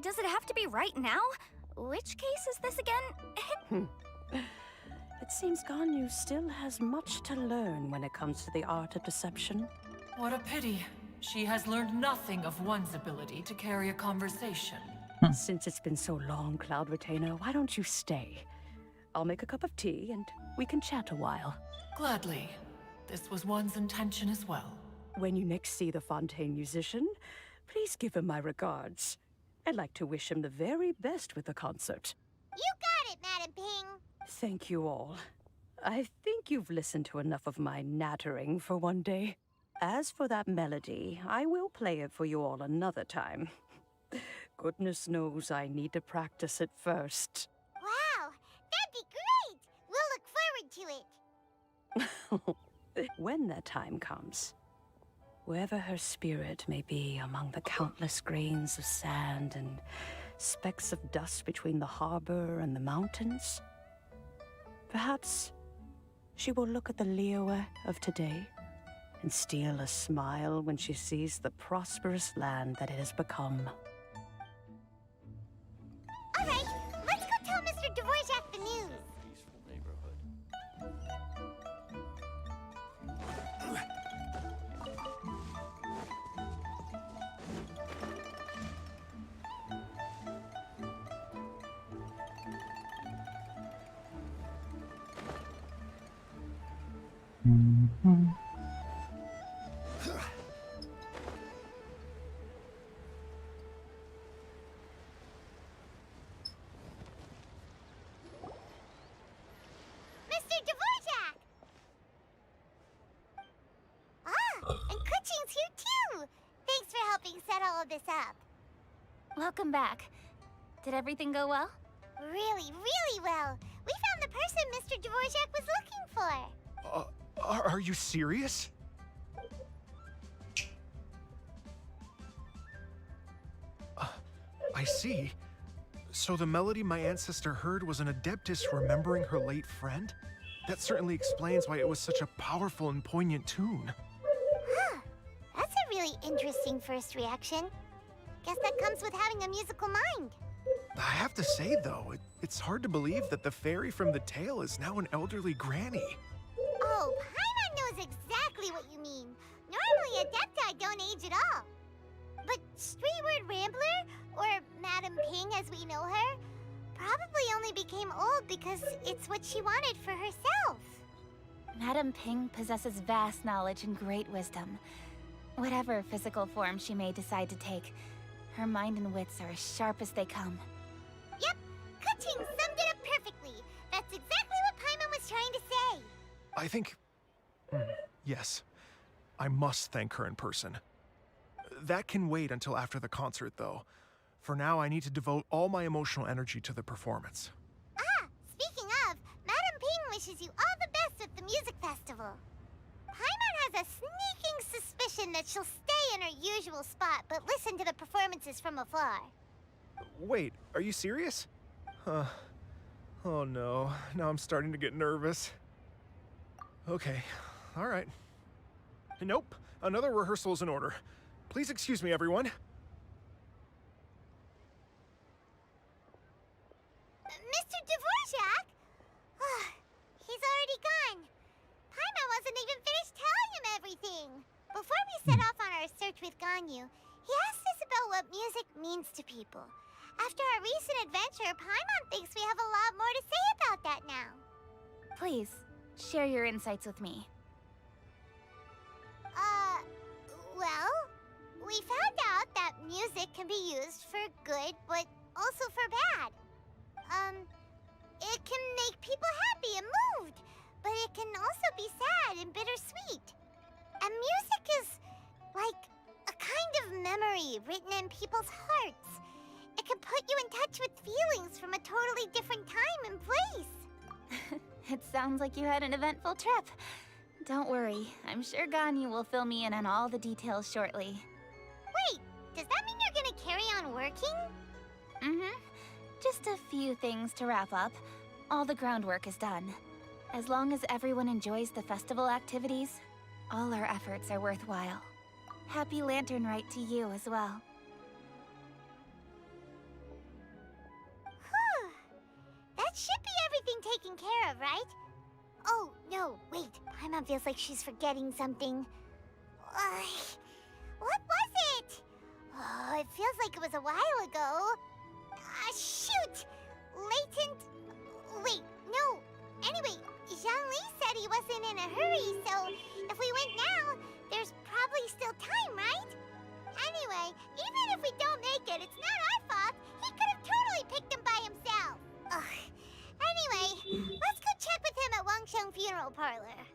Does it have to be right now? Which case is this again? It seems Ganyu still has much to learn when it comes to the art of deception. What a pity. She has learned nothing of one's ability to carry a conversation. Since it's been so long, Cloud Retainer, why don't you stay? I'll make a cup of tea and we can chat a while. Gladly. This was one's intention as well. When you next see the Fontaine musician, please give him my regards. I'd like to wish him the very best with the concert. You got it, Madam Ping. Thank you all. I think you've listened to enough of my nattering for one day. As for that melody, I will play it for you all another time. Goodness knows I need to practice it first. Wow, that'd be great. We'll look forward to it. When that time comes, wherever her spirit may be among the countless grains of sand and specks of dust between the harbor and the mountains, perhaps she will look at the Liyue of today and steal a smile when she sees the prosperous land that it has become. All right, let's go tell Mr. Dvorak the news. Mr. Dvorak! Ah, and Kuchin's here too! Thanks for helping set all of this up. Welcome back. Did everything go well? Really, really well. We found the person Mr. Dvorak was looking for. Are you serious? I see. So the melody my ancestor heard was an adeptus remembering her late friend? That certainly explains why it was such a powerful and poignant tune. Huh. That's a really interesting first reaction. Guess that comes with having a musical mind. I have to say, though, it's hard to believe that the fairy from the tale is now an elderly granny. Oh, Paimon knows exactly what you mean. Normally, Adepti don't age at all. But Streetward Rambler, or Madam Ping as we know her, probably only became old because it's what she wanted for herself. Madam Ping possesses vast knowledge and great wisdom. Whatever physical form she may decide to take, her mind and wits are as sharp as they come. Yep, Kuching summed it up perfectly. That's exactly what Paimon was trying to say. I think... yes. I must thank her in person. That can wait until after the concert, though. For now, I need to devote all my emotional energy to the performance. Ah, speaking of, Madam Ping wishes you all the best at the music festival. Paimon has a sneaking suspicion that she'll stay in her usual spot, but listen to the performances from afar. Wait, are you serious? Oh no, now I'm starting to get nervous. Okay, all right. Nope, another rehearsal is in order. Please excuse me, everyone. Mr. Dvorak? He's already gone. Paimon wasn't even finished telling him everything. Before we set off on our search with Ganyu, he asked us about what music means to people. After our recent adventure, Paimon thinks we have a lot more to say about that now. Please, share your insights with me. Well, we found out that music can be used for good, but also for bad. It can make people happy and moved, but it can also be sad and bittersweet. And music is like a kind of memory written in people's hearts. It can put you in touch with feelings from a totally different time and place. It sounds like you had an eventful trip. Don't worry, I'm sure Ganyu will fill me in on all the details shortly. Wait, does that mean you're gonna carry on working? Mm-hmm. Just a few things to wrap up. All the groundwork is done. As long as everyone enjoys the festival activities, all our efforts are worthwhile. Happy Lantern Rite to you as well. Whew. That should be everything taken care of, right? Oh, no, wait. Paimon feels like she's forgetting something. What was it? Oh, it feels like it was a while ago. Shoot! Latent... Wait, no. Anyway, Zhangli said he wasn't in a hurry, so if we went now, there's probably still time, right? Anyway, even if we don't make it, it's not our fault. He could have totally picked him by himself. Ugh. Anyway, let's go check with him at Wangsheng Funeral Parlor.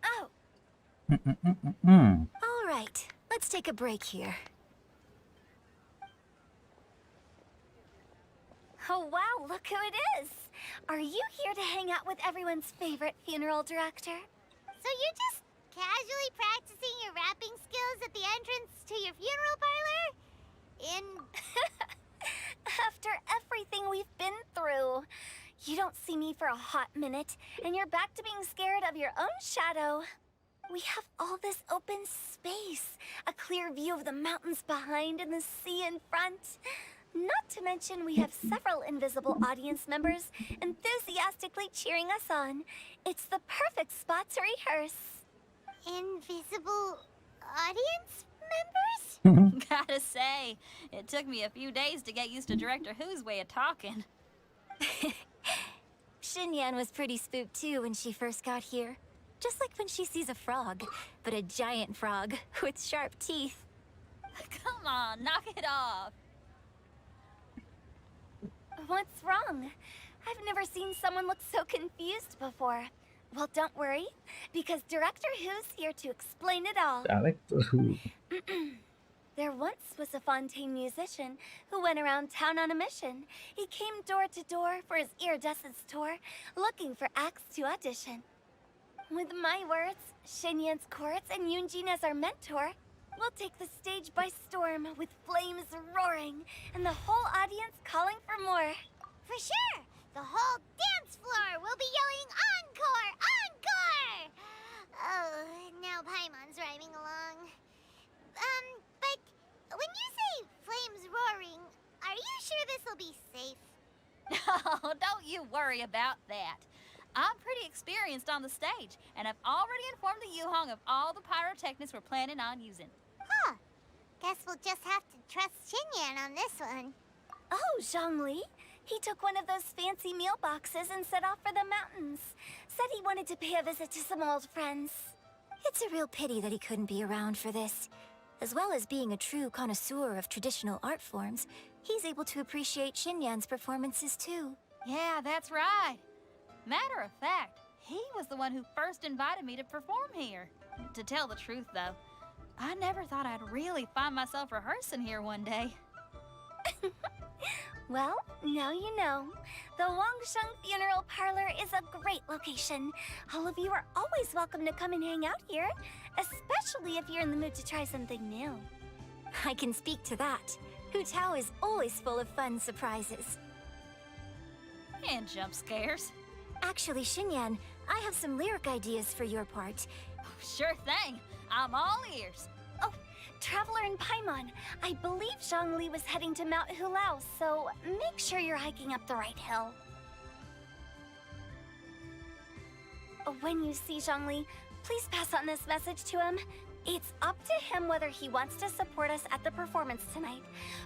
Oh! All right, let's take a break here. Oh wow, look who it is! Are you here to hang out with everyone's favorite funeral director? So you're just casually practicing your rapping skills at the entrance to your funeral parlor? After everything we've been through, You don't see me for a hot minute, and you're back to being scared of your own shadow. We have all this open space, a clear view of the mountains behind and the sea in front. Not to mention we have several invisible audience members enthusiastically cheering us on. It's the perfect spot to rehearse. Invisible audience members? Gotta say, it took me a few days to get used to Director Who's way of talking. Xinyan was pretty spooked too when she first got here. Just like when she sees a frog, but a giant frog with sharp teeth. Come on, knock it off. What's wrong? I've never seen someone look so confused before. Well, don't worry, because Director Who's here to explain it all. Director Who. There once was a Fontaine musician who went around town on a mission. He came door to door for his iridescence tour, looking for acts to audition. With my words, Xinyan's chorus, and Yunjin as our mentor, we'll take the stage by storm with flames roaring and the whole audience calling for more. For sure! The whole dance floor will be yelling encore! Encore! Oh, now Paimon's rhyming along. But when you say flames roaring, are you sure this'll be safe? Oh, don't you worry about that. I'm pretty experienced on the stage, and I've already informed the Yuhong of all the pyrotechnics we're planning on using. Huh. Guess we'll just have to trust Xinyan on this one. Oh, Zhongli. He took one of those fancy meal boxes and set off for the mountains. Said he wanted to pay a visit to some old friends. It's a real pity that he couldn't be around for this. As well as being a true connoisseur of traditional art forms, he's able to appreciate Xinyan's performances too. Yeah, that's right. Matter of fact, he was the one who first invited me to perform here. To tell the truth, though, I never thought I'd really find myself rehearsing here one day. Well, now you know. The Wangsheng Funeral Parlor is a great location. All of you are always welcome to come and hang out here, especially if you're in the mood to try something new. I can speak to that. Hu Tao is always full of fun surprises. And jump scares. Actually, Xinyan, I have some lyric ideas for your part. Sure thing. I'm all ears. Oh, Traveler in Paimon, I believe Zhongli was heading to Mount Hulao, so make sure you're hiking up the right hill. When you see Zhongli, please pass on this message to him. It's up to him whether he wants to support us at the performance tonight,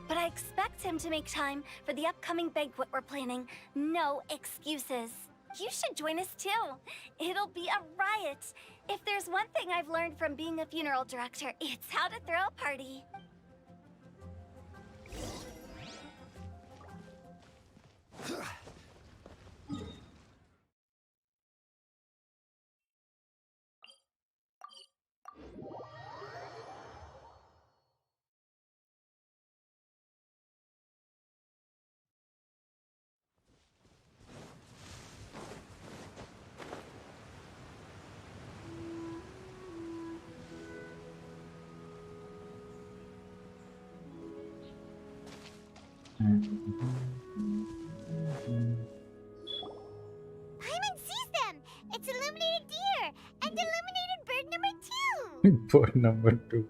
but I expect him to make time for the upcoming banquet we're planning. No excuses. You should join us too. It'll be a riot. If there's one thing I've learned from being a funeral director, it's how to throw a party. Paimon sees them! It's illuminated deer! And illuminated bird number 2! Bird number 2.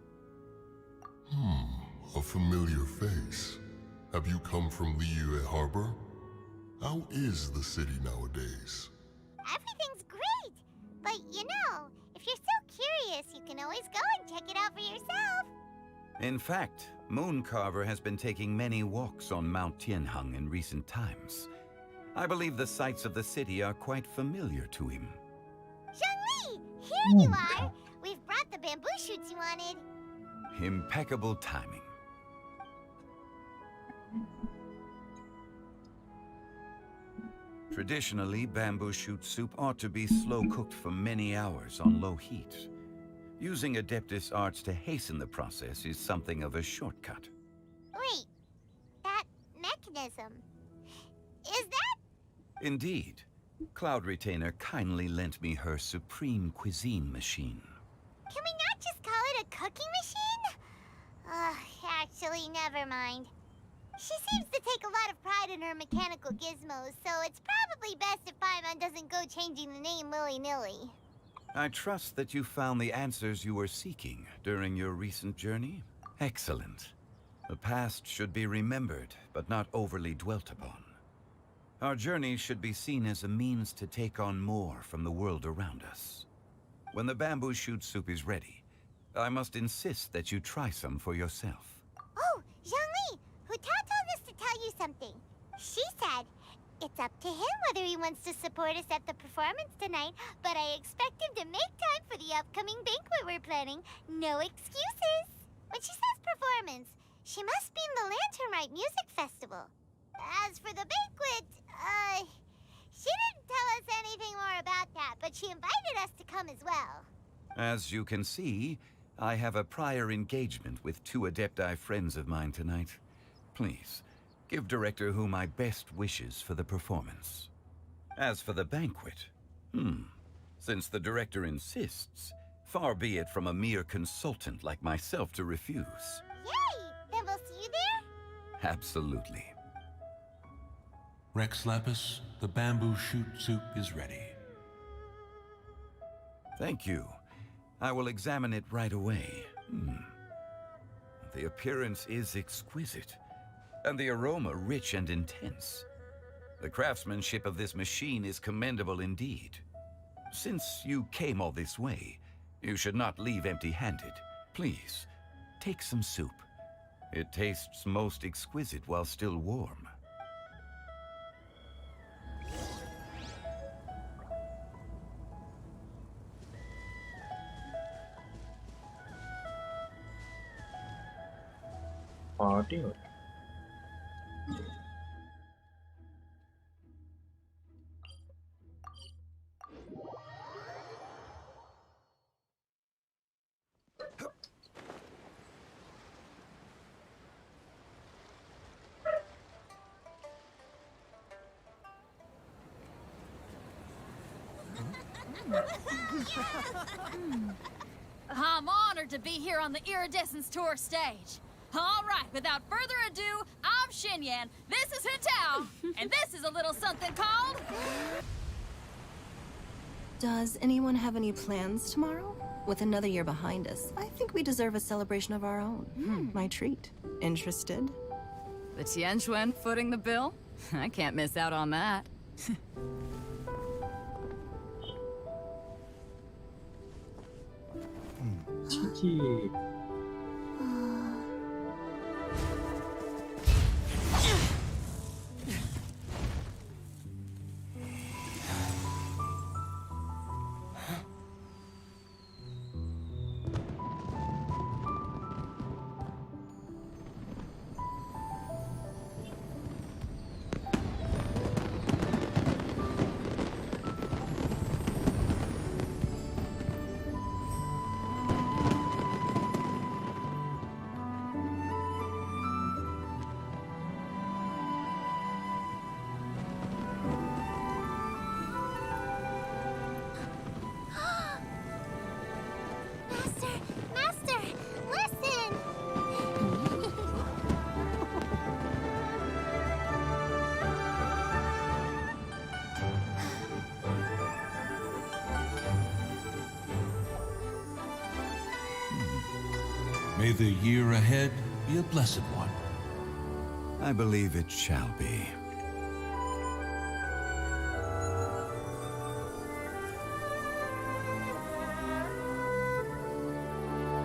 A familiar face. Have you come from Liyue Harbor? How is the city nowadays? Everything's great! But you know, if you're so curious, you can always go and check it out for yourself. In fact, Mooncarver has been taking many walks on Mount Tianheng in recent times. I believe the sights of the city are quite familiar to him. Zhongli! Here you are! We've brought the bamboo shoots you wanted. Impeccable timing. Traditionally, bamboo shoot soup ought to be slow-cooked for many hours on low heat. Using Adeptus arts to hasten the process is something of a shortcut. Wait, that mechanism, is that? Indeed. Cloud Retainer kindly lent me her supreme cuisine machine. Can we not just call it a cooking machine? Actually, never mind. She seems to take a lot of pride in her mechanical gizmos, so it's probably best if Paimon doesn't go changing the name willy-nilly. I trust that you found the answers you were seeking during your recent journey. Excellent. The past should be remembered, but not overly dwelt upon. Our journey should be seen as a means to take on more from the world around us. When the bamboo shoot soup is ready, I must insist that you try some for yourself. Oh, Zhongli! Hu Tao told us to tell you something. She said, it's up to him whether he wants to support us at the performance tonight, but I expect him to make time for the upcoming banquet we're planning. No excuses! When she says performance, she must mean the Lantern Rite Music Festival. As for the banquet, she didn't tell us anything more about that, but she invited us to come as well. As you can see, I have a prior engagement with 2 Adepti friends of mine tonight. Please, give Director Hu my best wishes for the performance. As for the banquet, since the Director insists, far be it from a mere consultant like myself to refuse. Yay! Then we'll see you there? Absolutely. Rex Lapis, the bamboo shoot soup is ready. Thank you. I will examine it right away. The appearance is exquisite, and the aroma rich and intense. The craftsmanship of this machine is commendable indeed. Since you came all this way, you should not leave empty-handed. Please, take some soup. It tastes most exquisite while still warm. Party. I'm honored to be here on the Iridescence Tour stage. All right, without further ado, I'm Xinyan, this is Hu Tao, and this is a little something called... Does anyone have any plans tomorrow? With another year behind us, I think we deserve a celebration of our own. My treat. Interested? The Tianquan footing the bill? I can't miss out on that. Chichi. Master, listen! May the year ahead be a blessed one. I believe it shall be.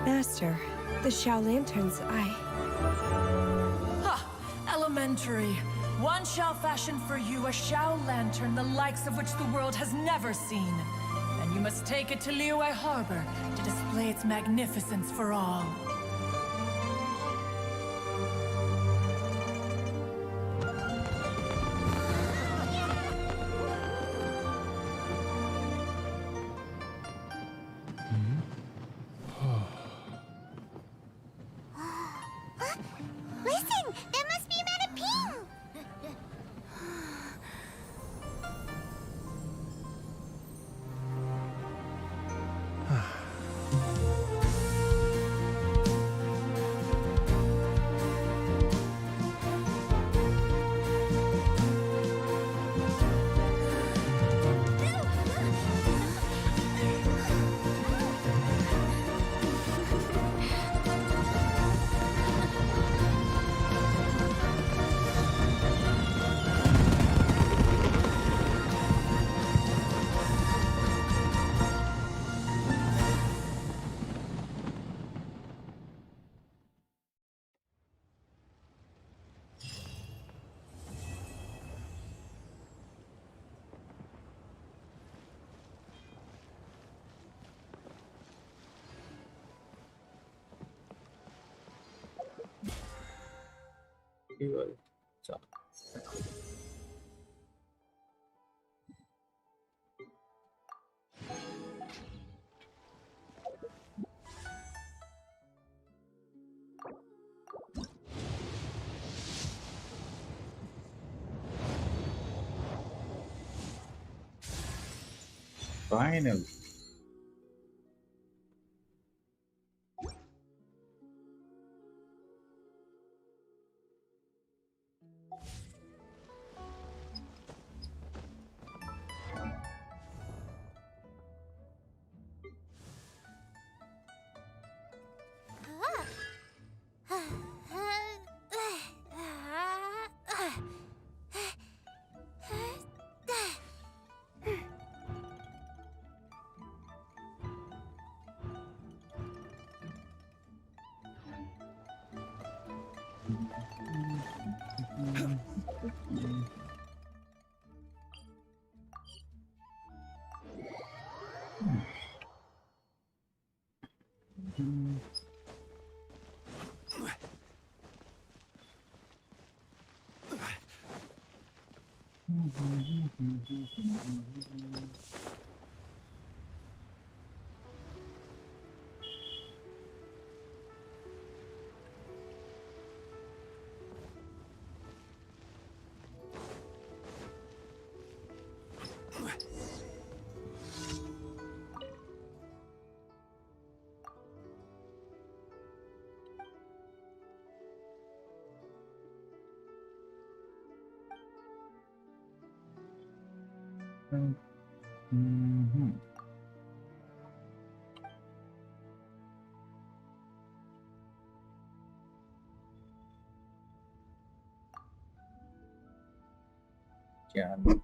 Master, the Xiao Lanterns, Elementary. One shall fashion for you a Xiao Lantern, the likes of which the world has never seen. And you must take it to Liyue Harbor to display its magnificence for all. Listen! That must be Madame Ping! 듀얼. 자. Finally. Jangan.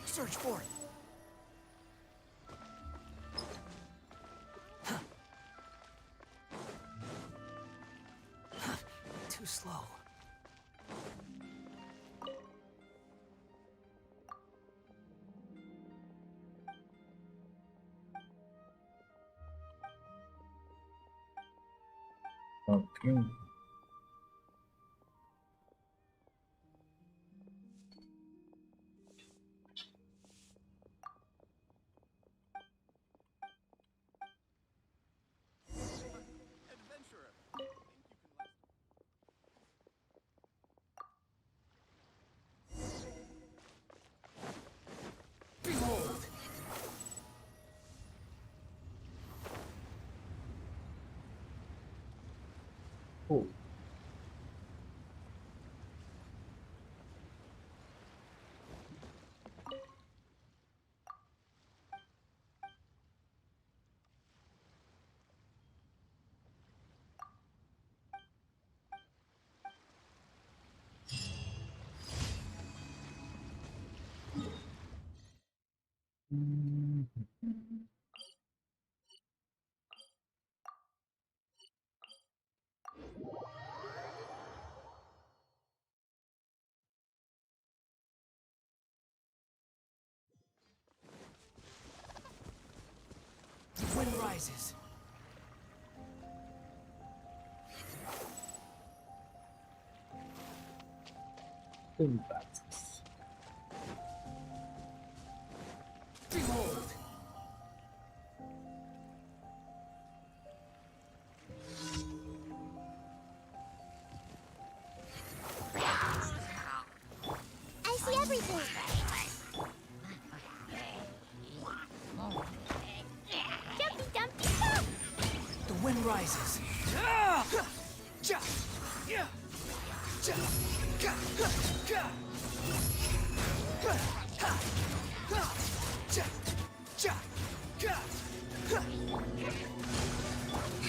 Search for it. Too slow. Okay. Oh. The wind rises. Behold! I see everything. Jumpy Dumpty Jump! The wind rises.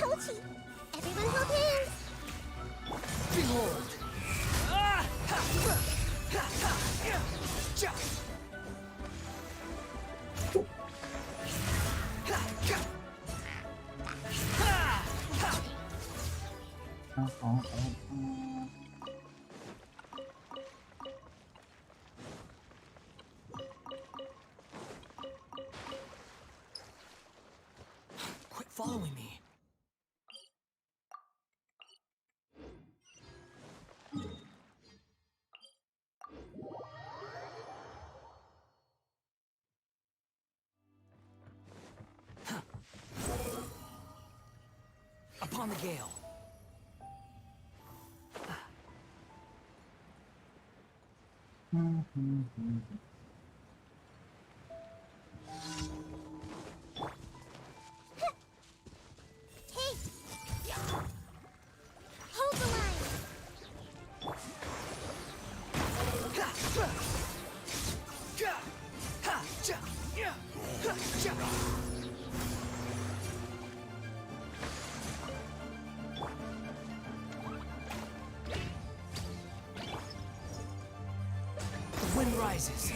Ouchie! Everyone hold hands! Behold! following me. Upon the gale. Hey! Hold the line! The wind rises.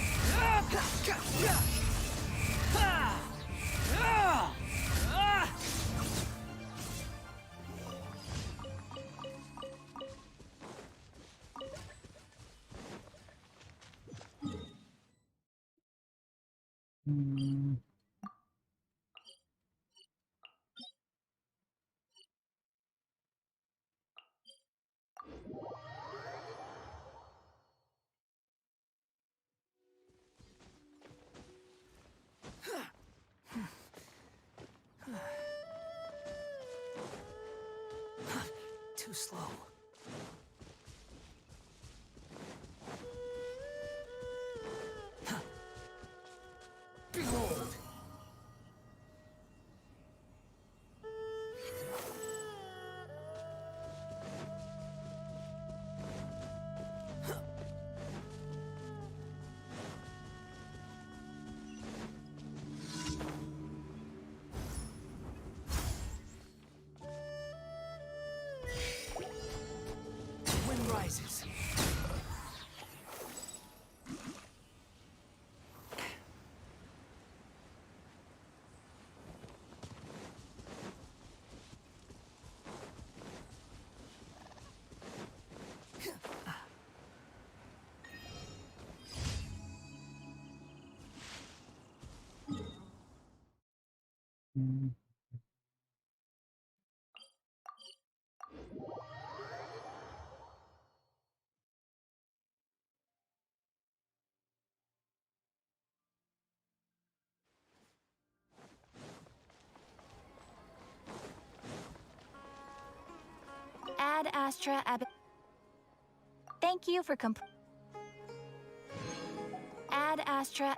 Too slow. Behold! The wind rises. Ad Astra Ab. Thank you for Ad Astra.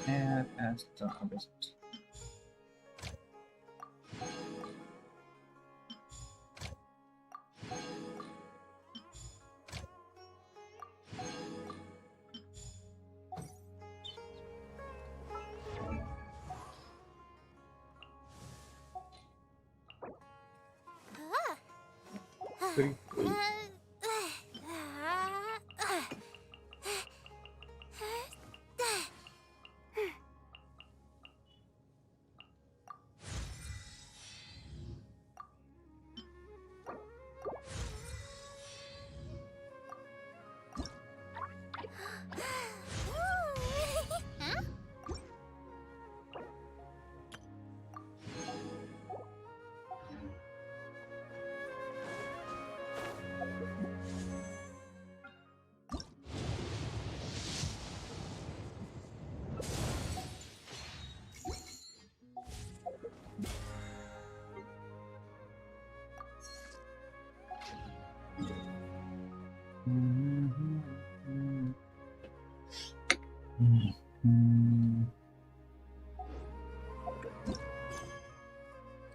And as the harvest. Pretty cool. Huh?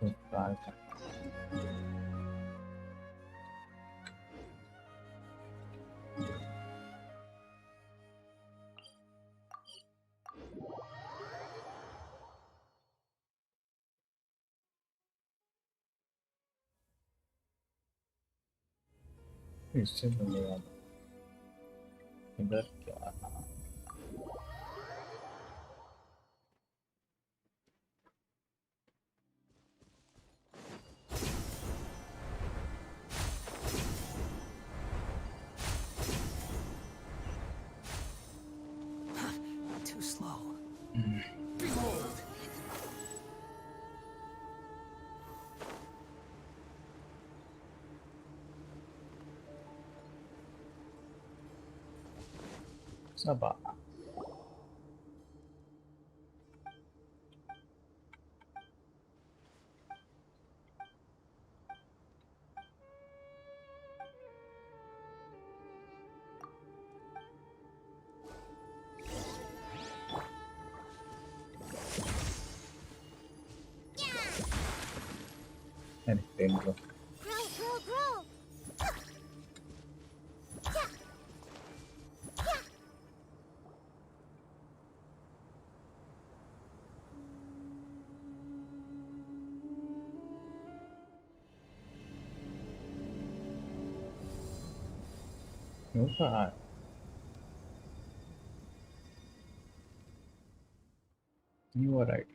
Goodbye. It's similar. Sabar. Anything. Grow, grow, grow. Đúng rồi. You are right.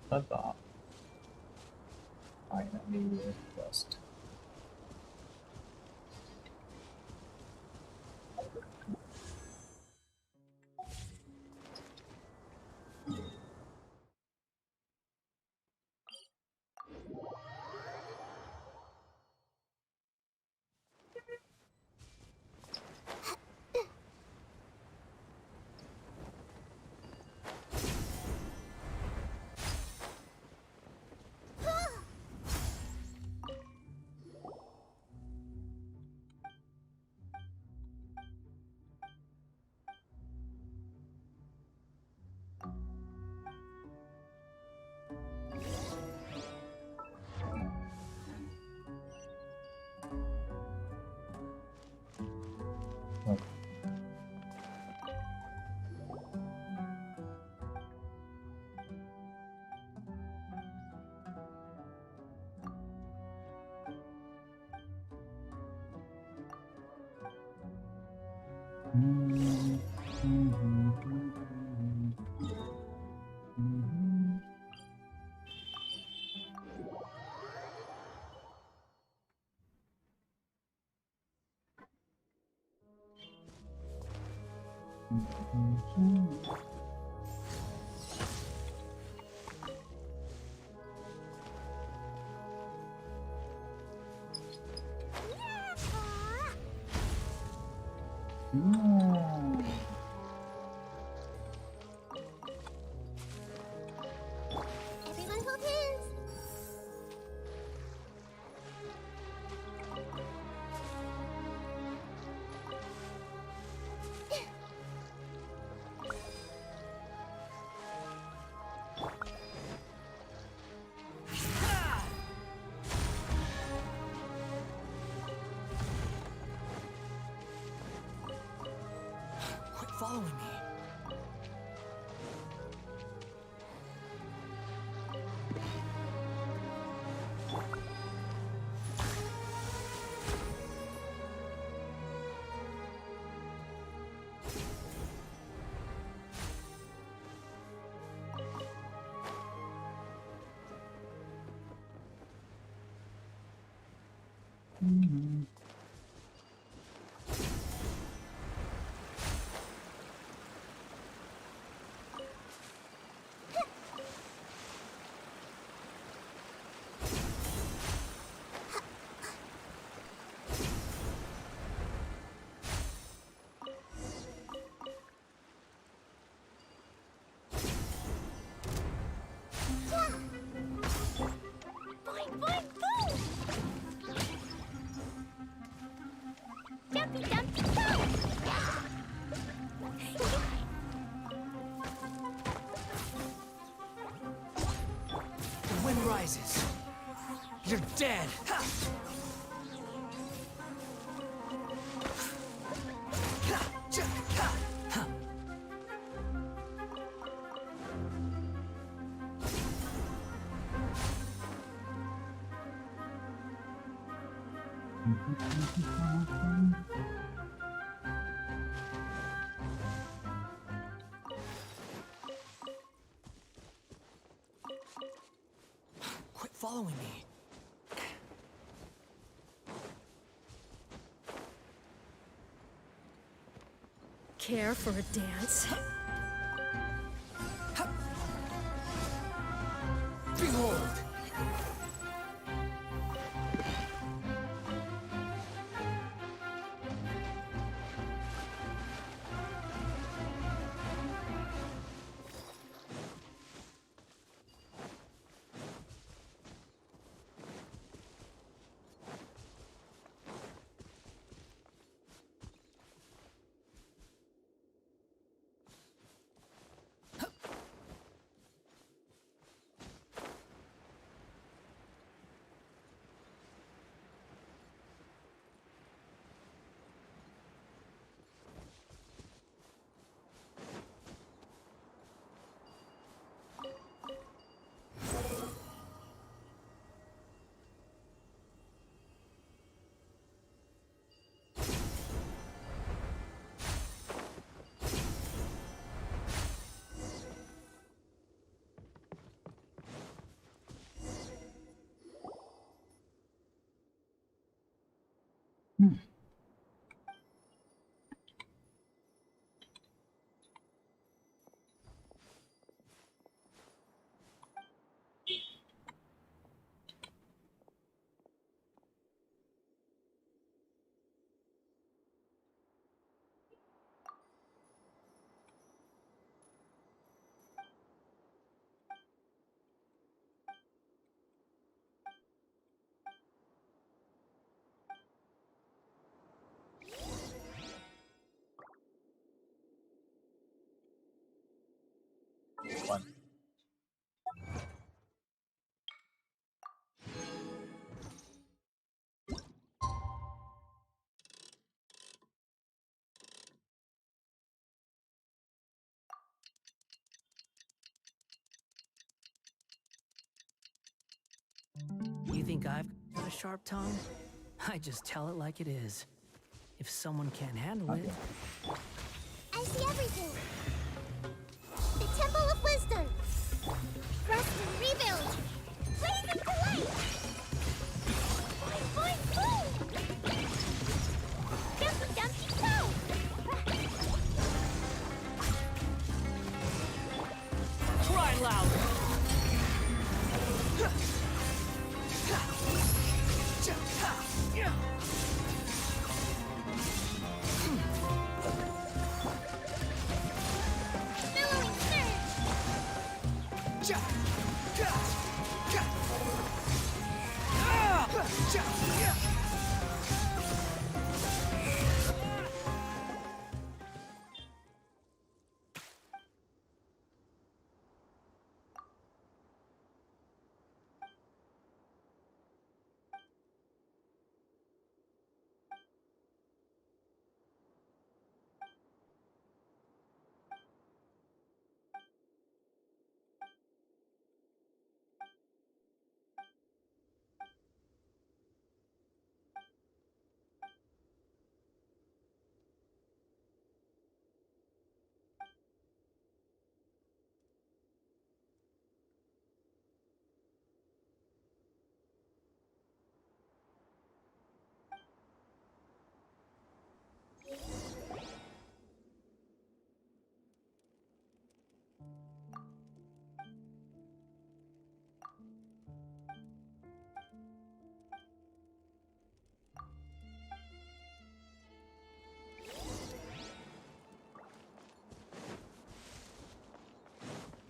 Sabar. Finally, first. Everyone hold hands. Quit following me. Boing, boing, boom! Jumpy, jumpy, jump! The wind rises. You're dead. Quit following me. Care for a dance? Behold! One. You think I've got a sharp tongue? I just tell it like it is. If someone can't handle it... I see everything. The Temple of Wisdom. Rest and rebuild. Blazing to light. Boing, boing, boom. Jumpy, jumpy, go. Cry louder! Billowing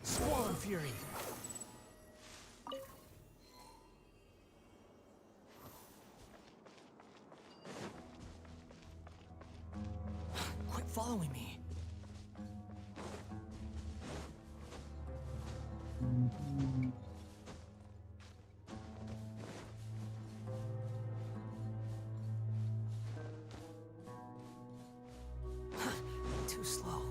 Swarm Fury! Quit following me. Too slow.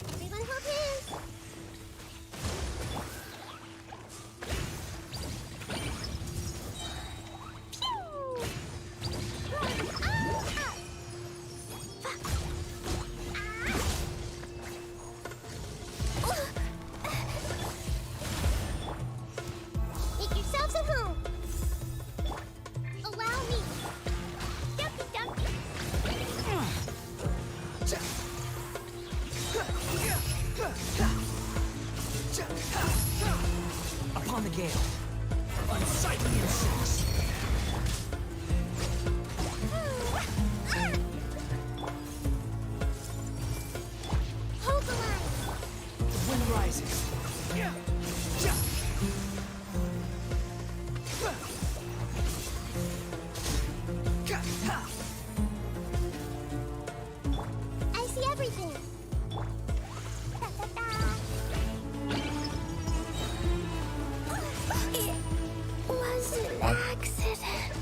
Everyone hold hands. Make yourselves at home. Allow me. Dumpy dumpy. Upon the gale. Unsightly insects. Hold the line. The wind rises. I see everything. Da, da, da. It was an accident.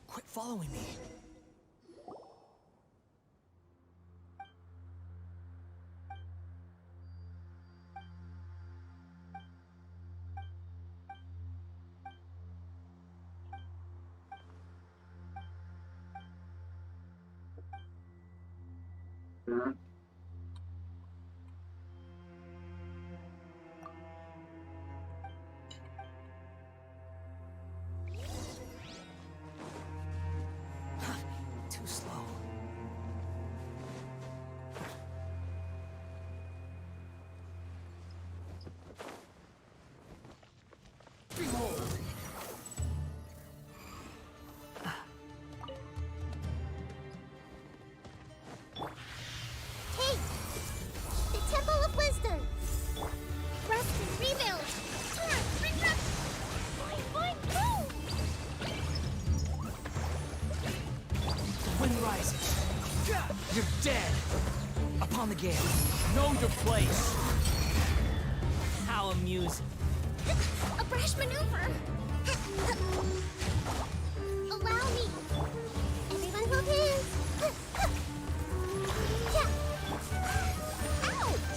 Quit following me. Too slow. Take the Temple of Wisdom. Rest and rebuild. Resurrect. Boing, boing, boom. The wind rises. You're dead. Upon the gale. Know your place. How amusing. A brash maneuver. Allow me. Everyone hold hands. Ouch!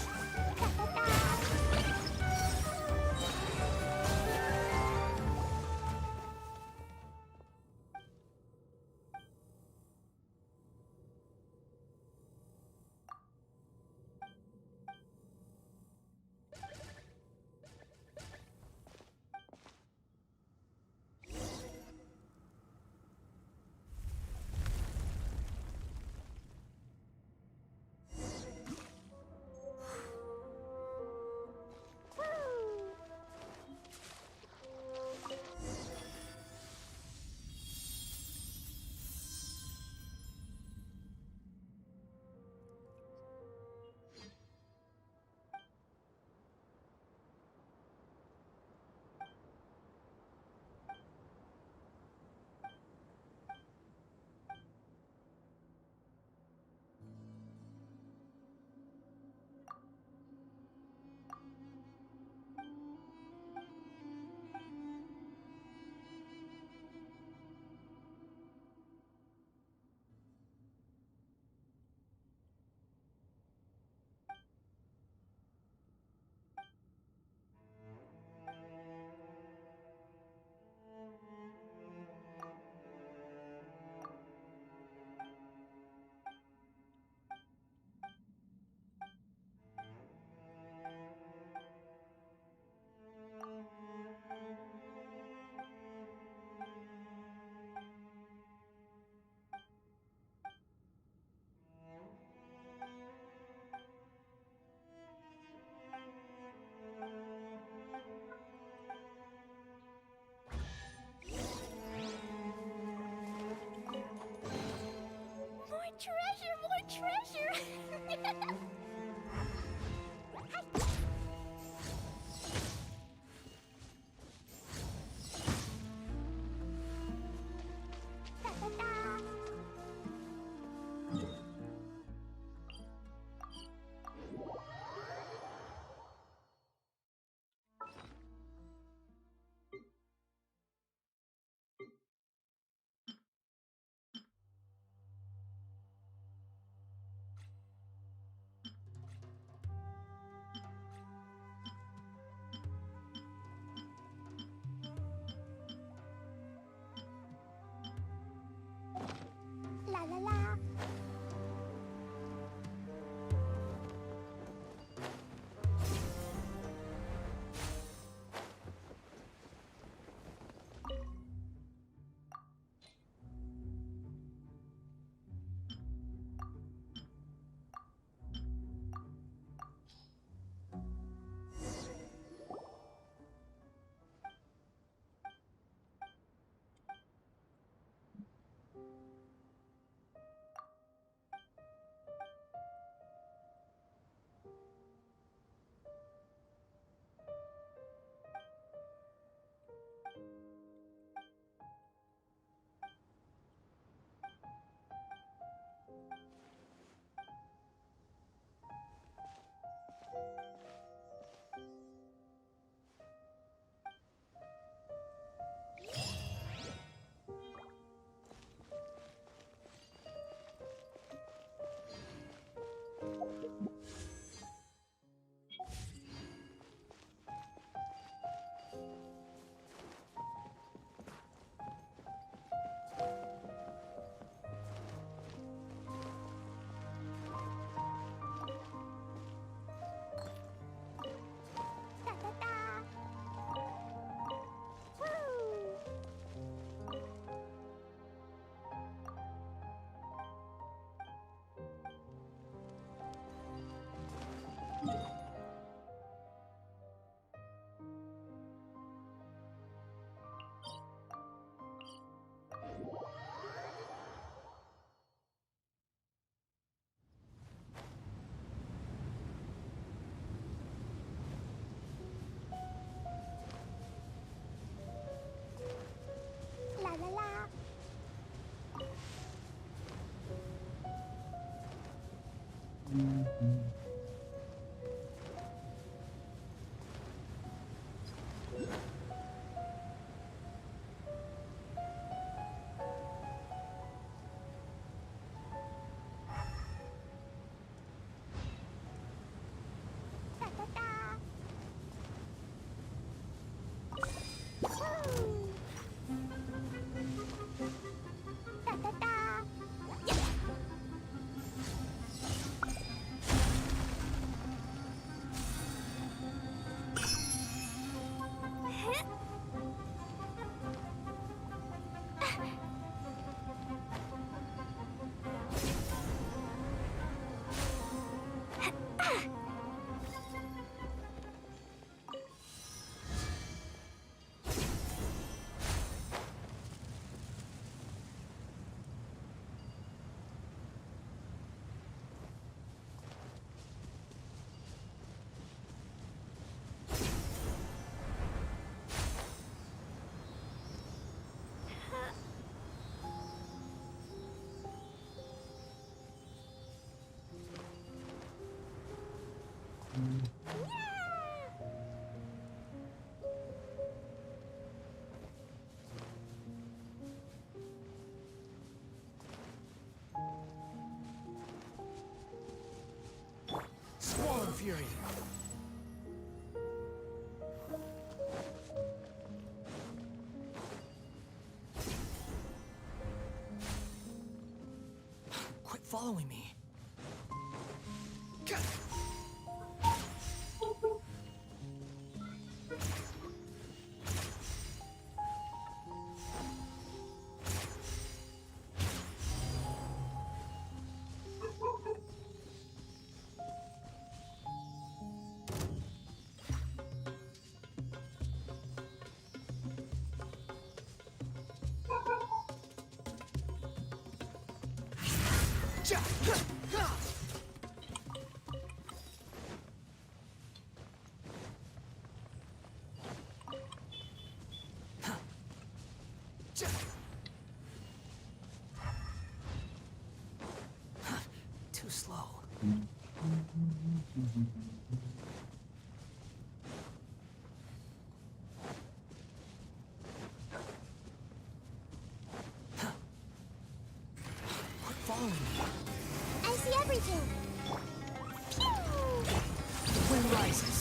fury. Quit following me. Too slow. Quit following me. I see everything. Pew! The wind rises.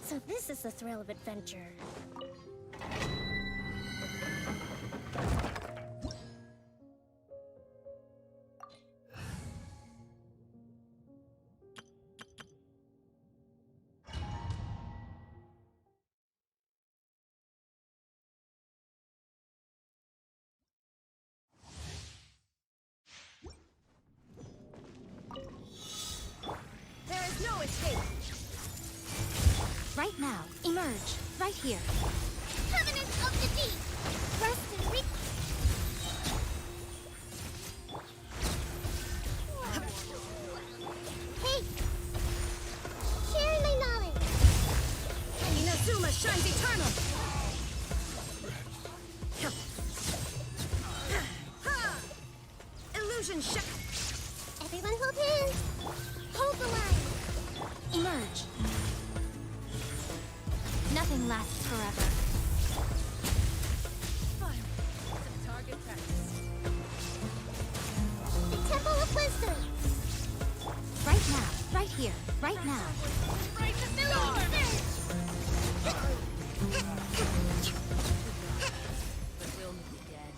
So this is the thrill of adventure. There is no escape. Right now, emerge. Right here. Covenant of the Deep. Rest and re... Hey! Sharing my knowledge. Inazuma shines eternal. Illusion shot. Everyone hold hands. Hold the line. Emerge. Nothing lasts forever. Target practice. The Temple of Wisdom. Right now. Right here. Right now. Right the storm. We'll be dead.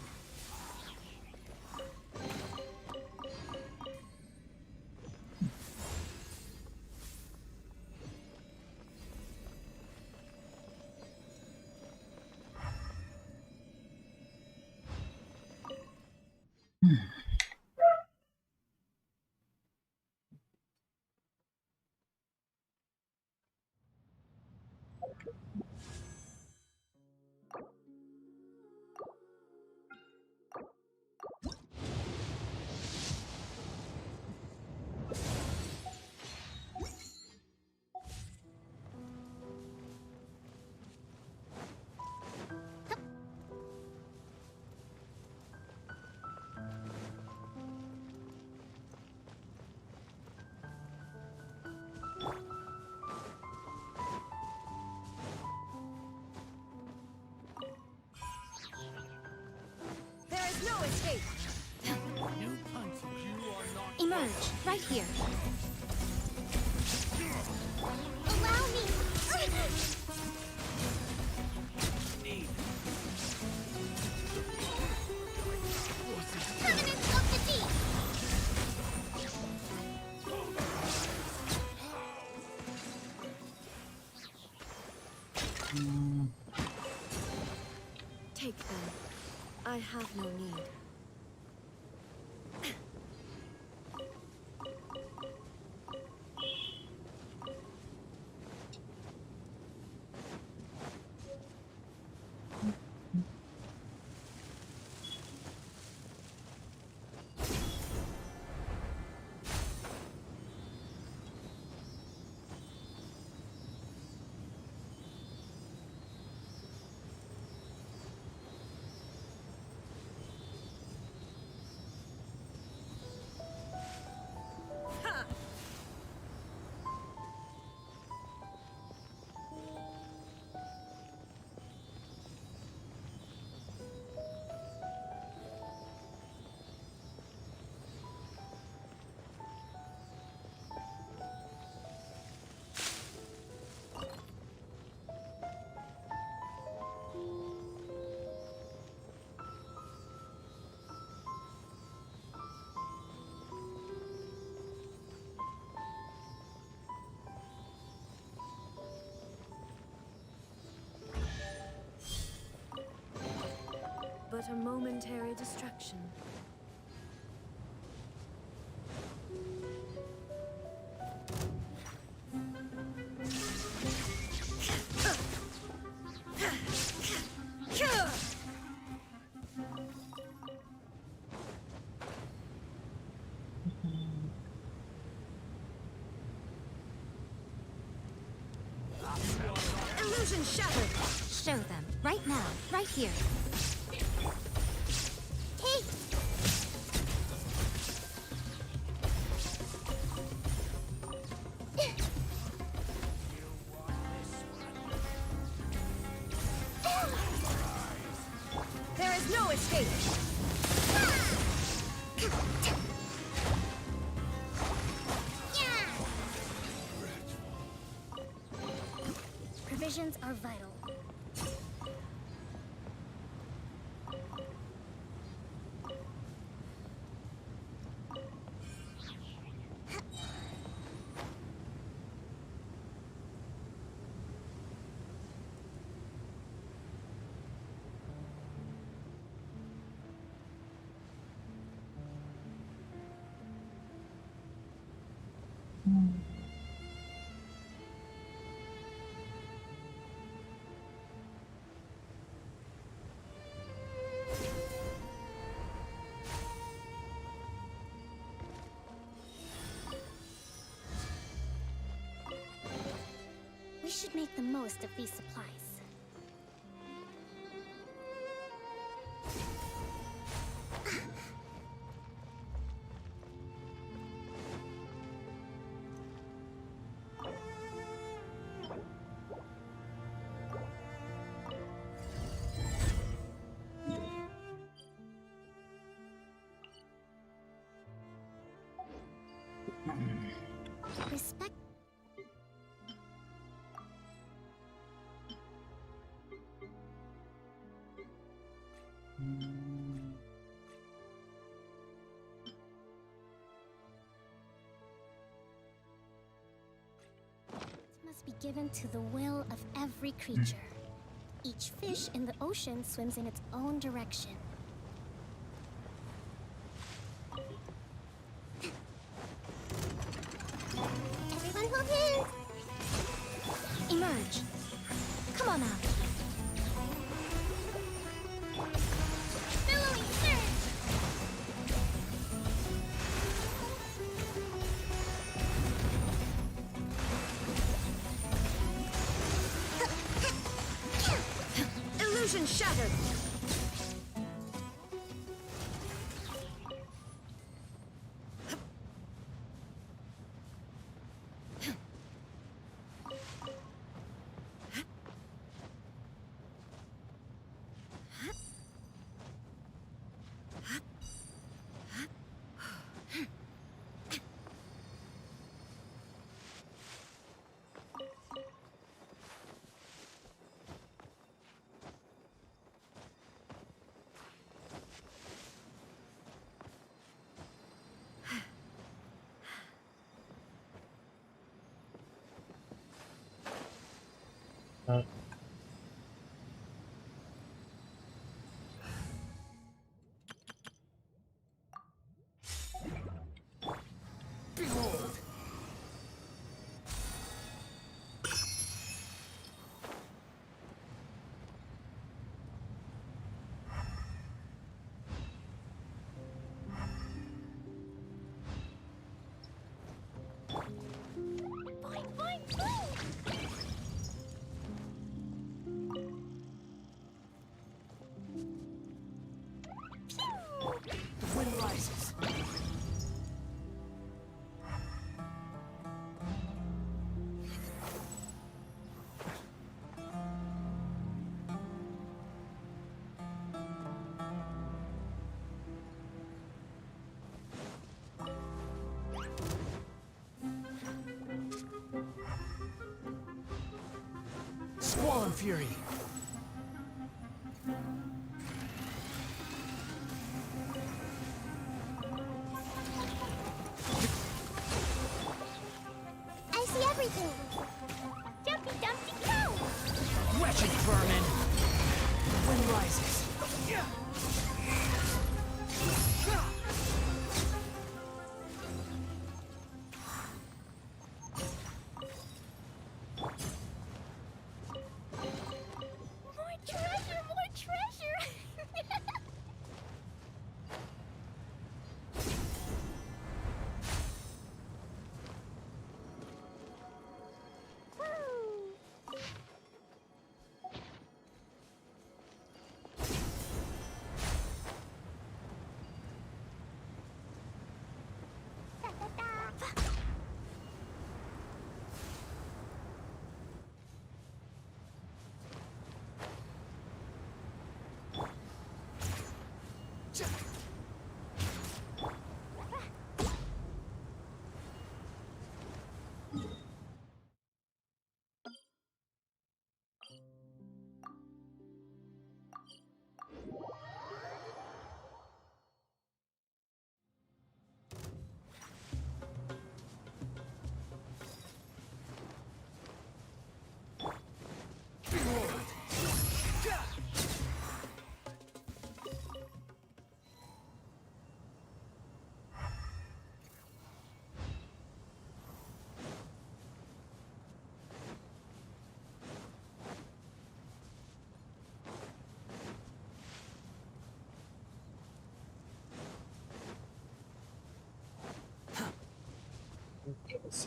There is no escape. Emerge. Right here. Allow me. Covenant of the Deep. have no need. But a momentary distraction. Illusion shattered! Show them. Right now. Right here. Hey! There is no escape! Provisions are vital. We should make the most of these supplies. Respect. Must be given to the will of every creature. Each fish in the ocean swims in its own direction. Everyone hold hands! Emerge. Come on out. Billowing surge! Illusion shattered! Fury. I see everything. Jumpy Dumpty go! Wretched vermin! Wind rises. More treasure, more treasure!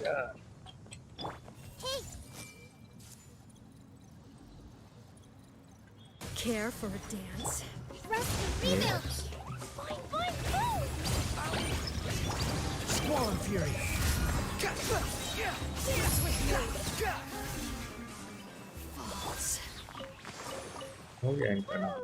Yeah. Care for a dance? Rest and rebuild! Fine, fine, move! Squall Fury. Dance with me! Falls. हो गया इनका नाम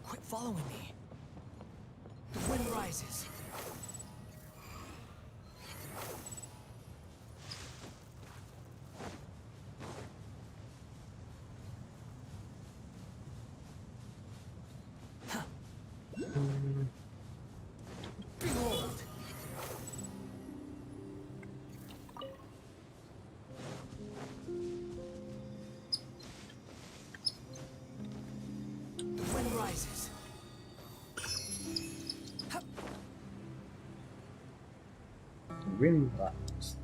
Quit following me. The wind rises. Behold! The wind rises. Wind Rides.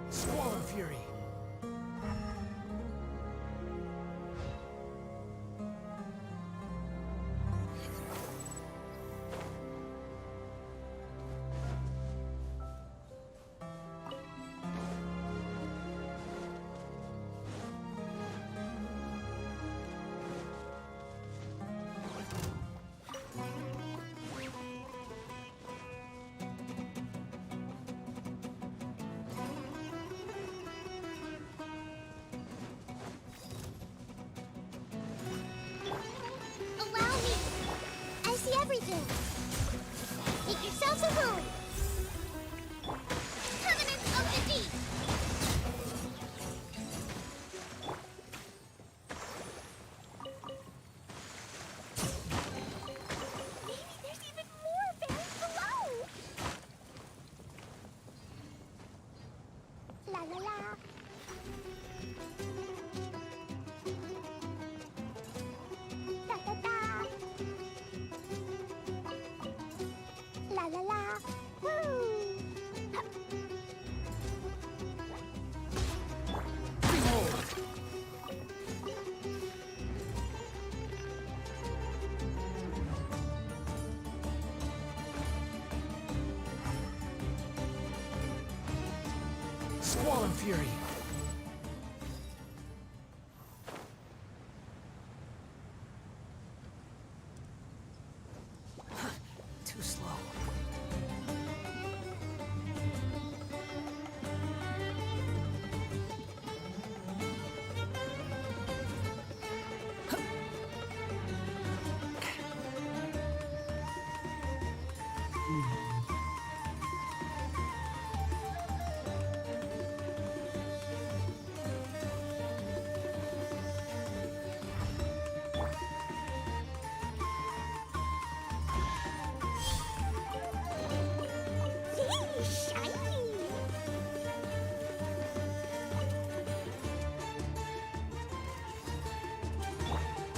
Squall Fury. Allow me! I see everything! Make yourselves a room! Covenants of the Deep! Maybe there's even more buried below! La la la! Squall and Fury. Too slow.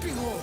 Behold!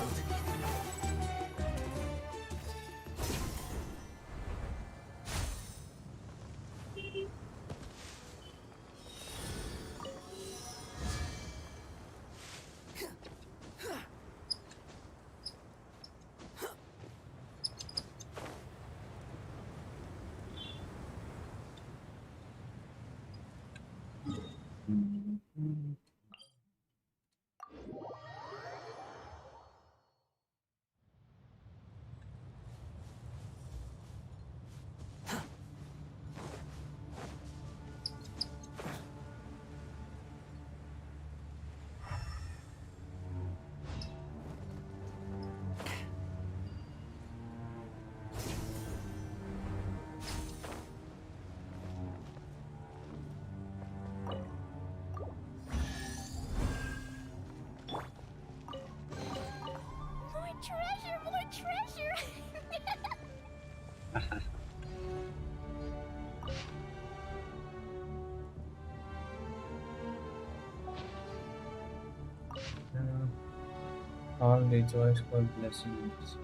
More treasure! All rejoice for blessings.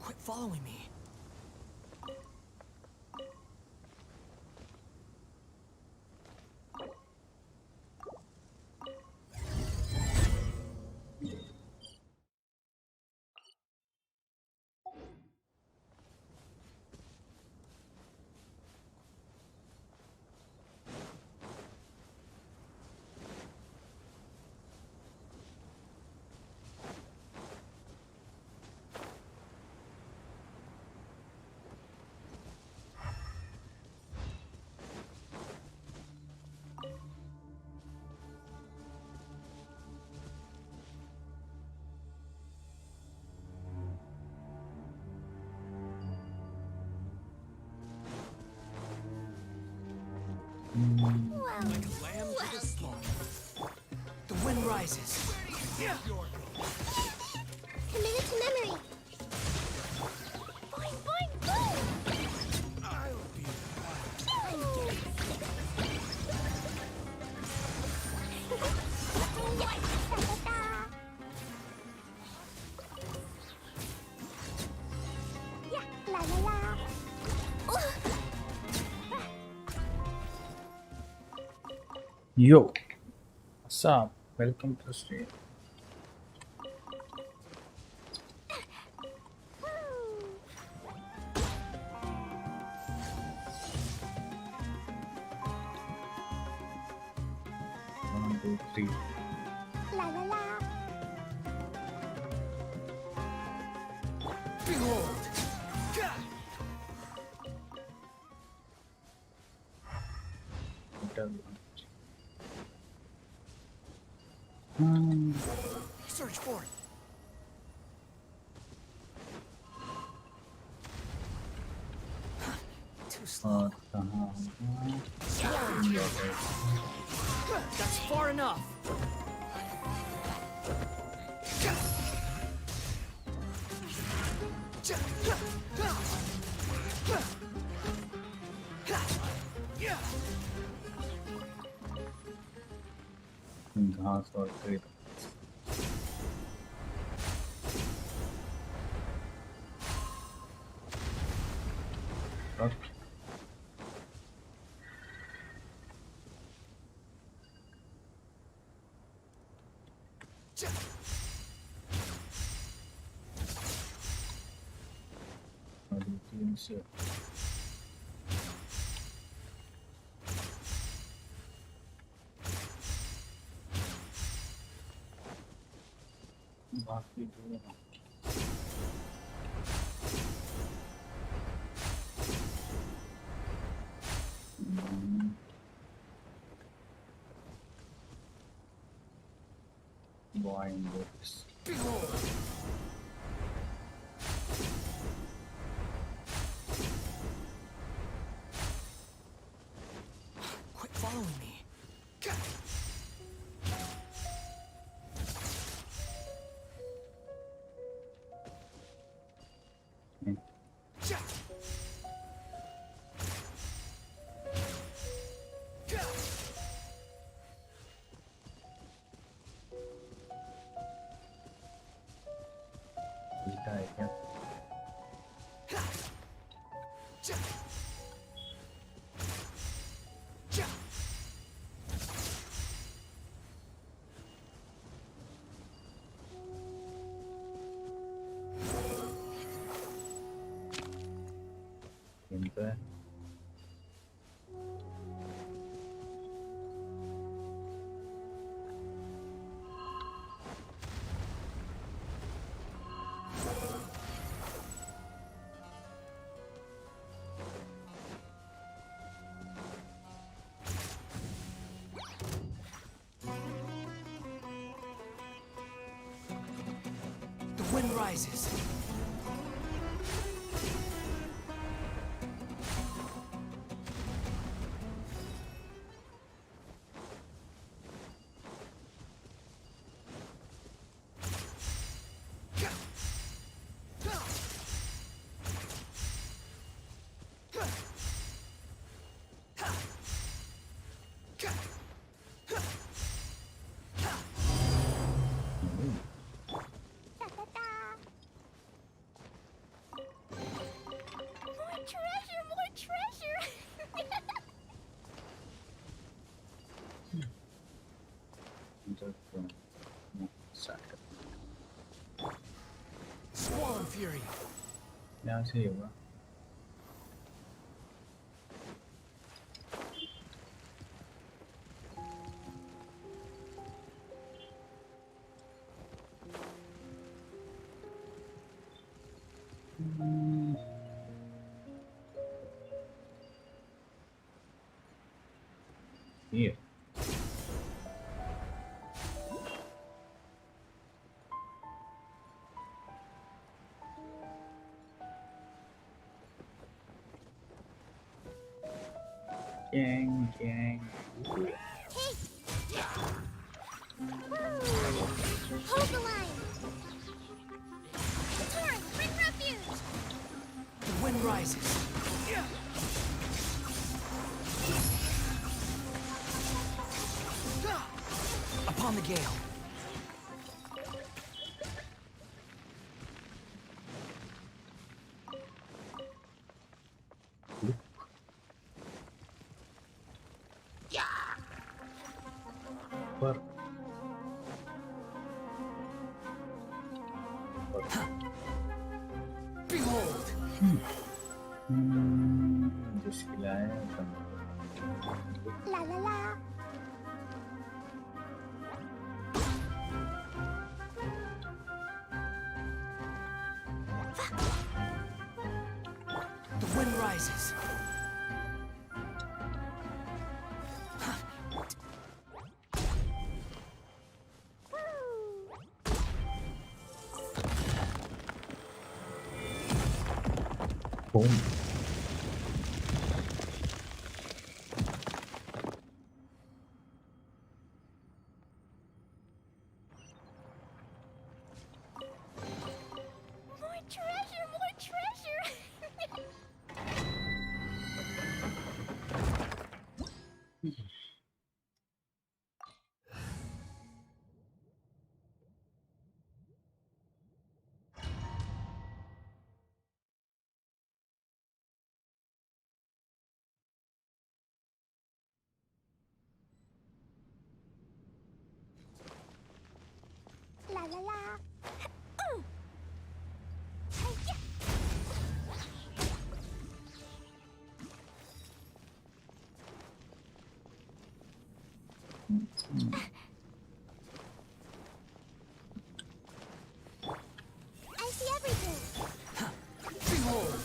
Quit following me. Like a lamb to the slaughter. The wind rises. Committed to memory. Boing, boing, boing! I'll be Yeah, la la la. Yo, what's up? Welcome to the stream. 2, 3. La la la. Behold! Search for it. Too slow. That's far enough. घास और पेड़ से बाकी जो wine books. Quit following me. There. The wind rises. Swan Fury. यहाँ से ही होगा ये Gang, gang. Hold the line. Torrent, bring refuge. The wind rises. Upon the gale. पर Behold. जिसकी लाए La la la. rises. Boom. More treasure, more treasure! La la la. Hi-ya. I see everything. Behold!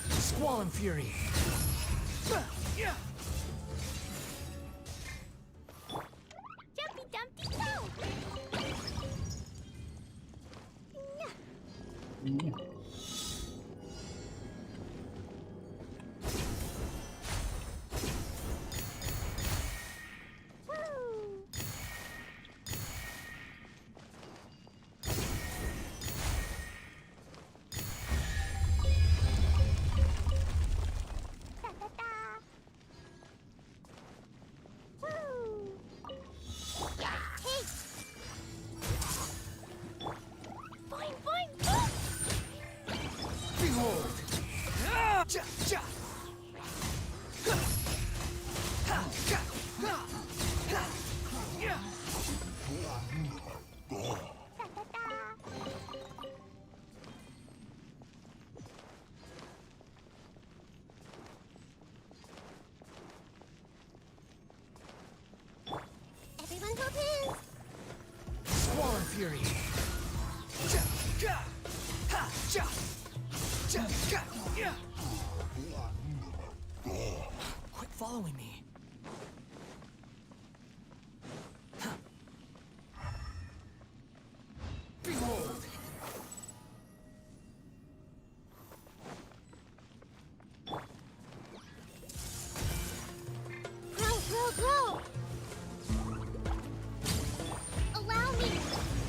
Squall and fury. Jumpy dumpty go. Yeah. Woo. Da da da. Woo. Hey. Boing boing boing. Behold! Ja, ja. Da da da. Everyone hold hands. Squall and fury. Ja, ja. Ha, ja. Ja, ja, ja. Quit following me. Behold! Grow, grow, grow. Allow me.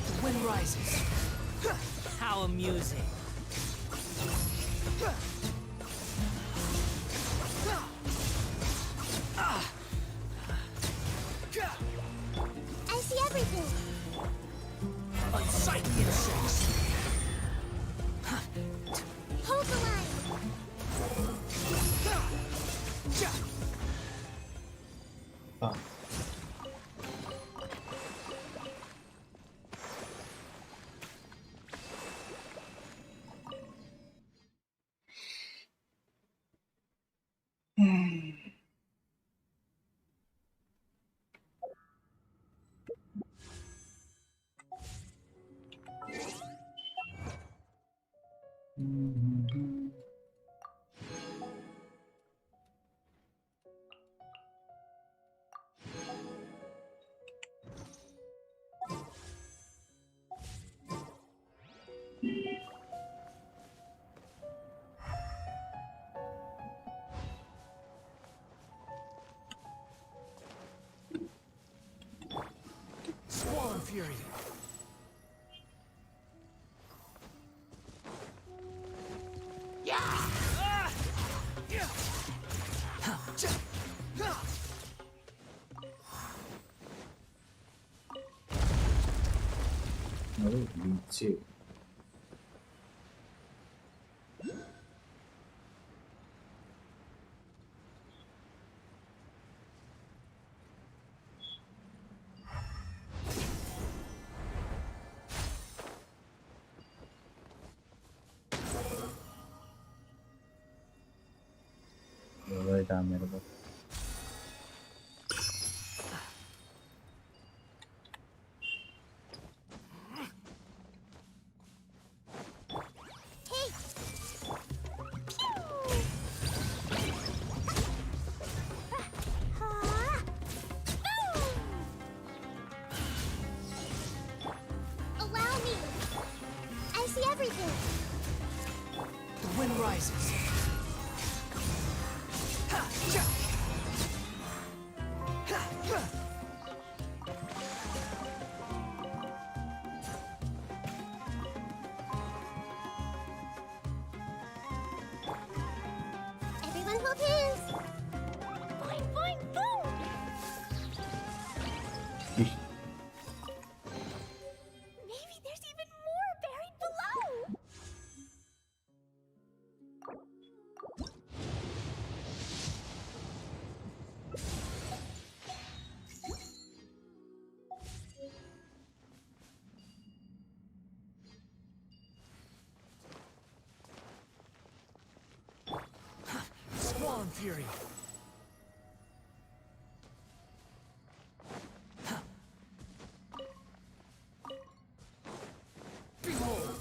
The wind rises. How amusing. I see everything. Unsightly insects. Hold the line. Ja. Ah. Mhm. Squall and fury. Yeah! Ah! Yeah! Ha! Ja! Ha! Oh, me too. Right down there. everything. The wind rises. Everyone hold hands. Boing, boing, boom. Maybe there's even more buried below. Squall Fury. Behold!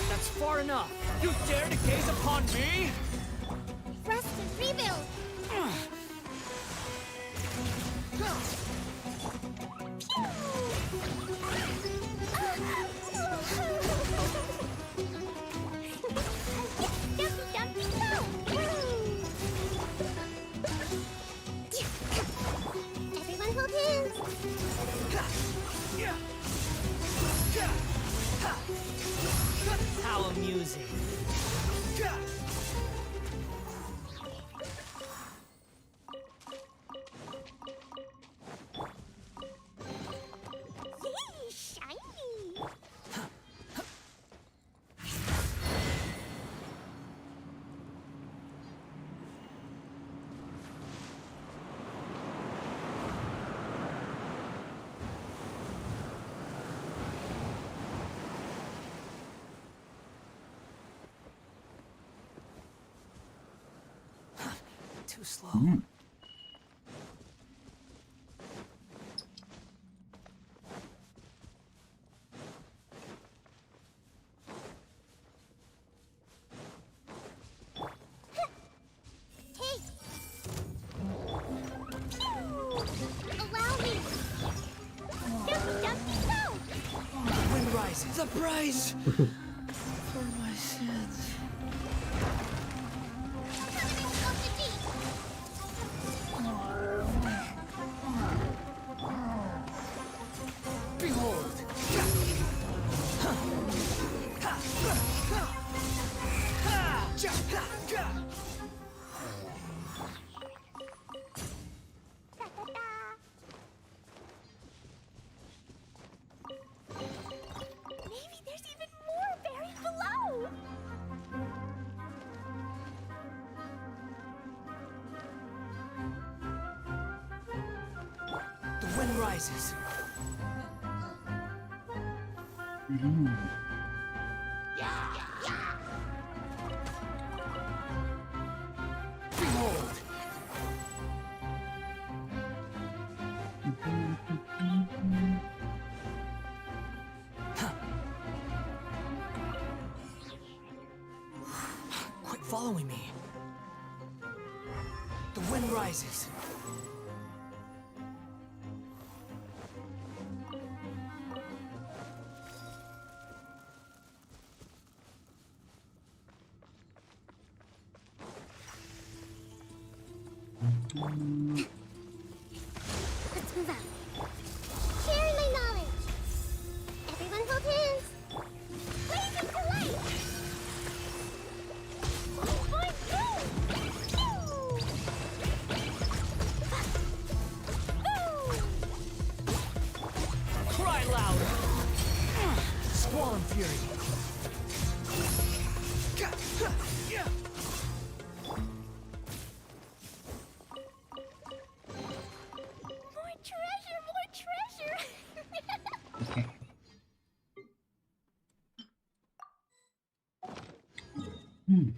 That's far enough. You dare to gaze upon me? Rest and rebuild. Everyone hold hands. How amusing. Yay, shiny. Too slow. Take. Allow me. Dumpy, dumpy, go. Wind rises. The price for my sins. Behold! Maybe there's even more buried below. The wind rises. Behold! Quit following me. The wind rises. Let's move out. Sharing my knowledge. Everyone hold hands. Blazing to light. You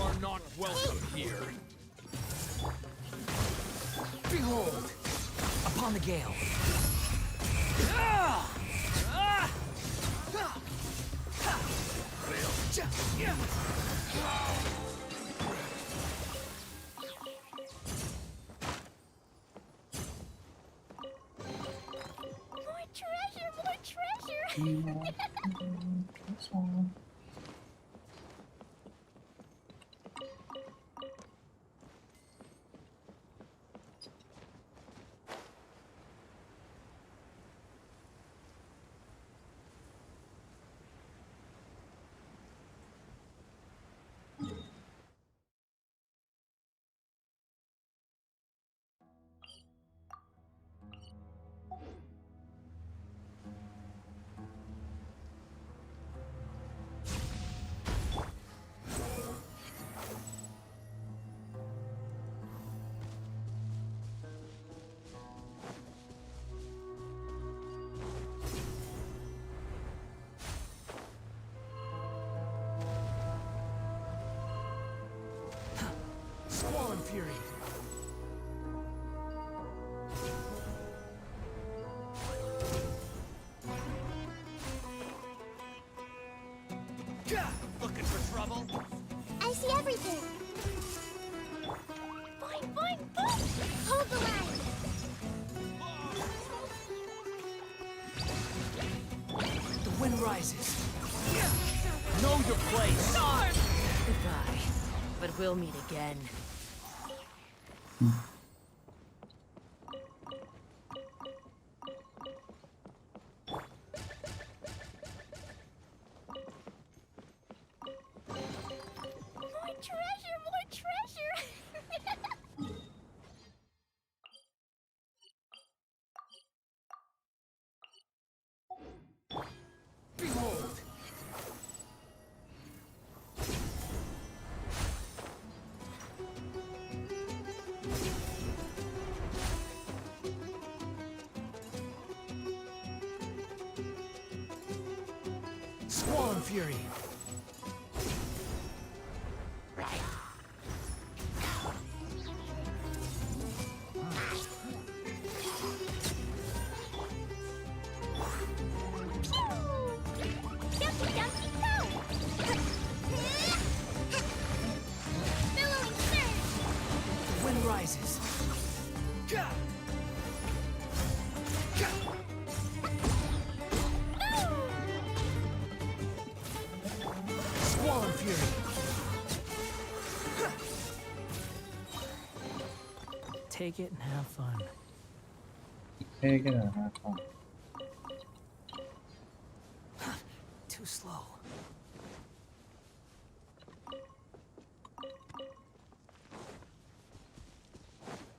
are not welcome here. Behold, upon the gale. More treasure, more treasure! Squall and fury. Looking for trouble? I see everything! Boing, boing, boing! Hold the line! The wind rises. Know your place! Goodbye. But we'll meet again. More treasure, more treasure! Behold! Squall and fury. Jumpy, jumpy, go! Billowing surge! The wind rises. Squall and fury. Take it and have fun. Take it and have fun. Too slow.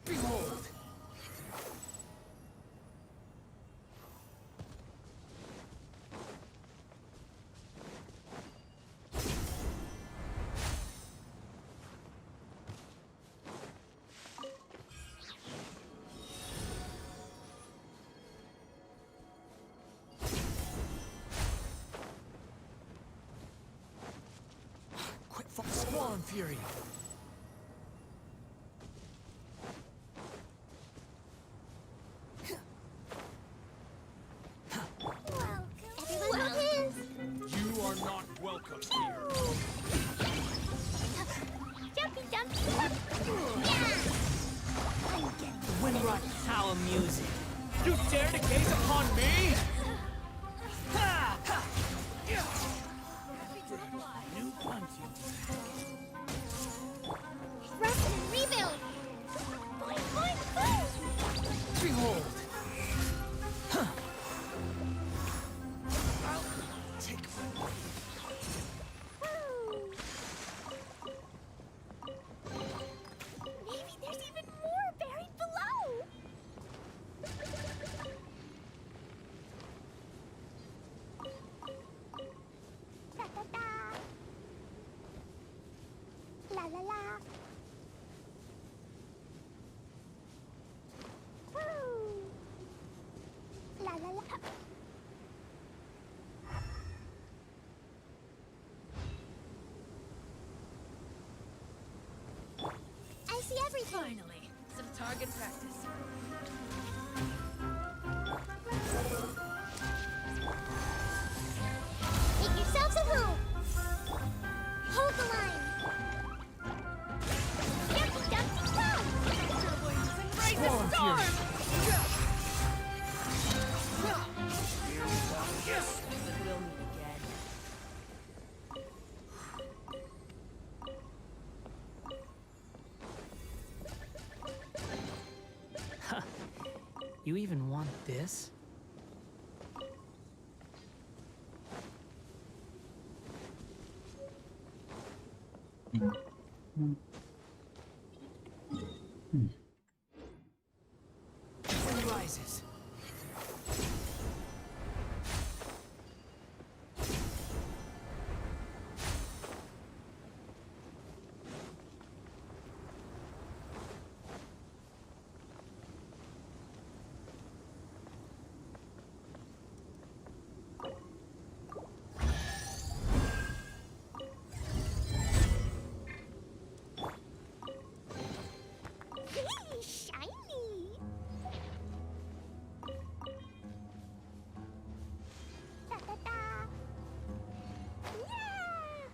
Behold! Quick, Squall and fury. Welcome! I see everything. Finally, some target practice. Make yourselves a move. Hold the line. Yucky ducky stop. Raise the storm! Yes! We'll meet again. You even want this? Sun rises. Shiny. Da da da. Yeah.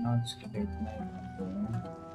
Not straight line.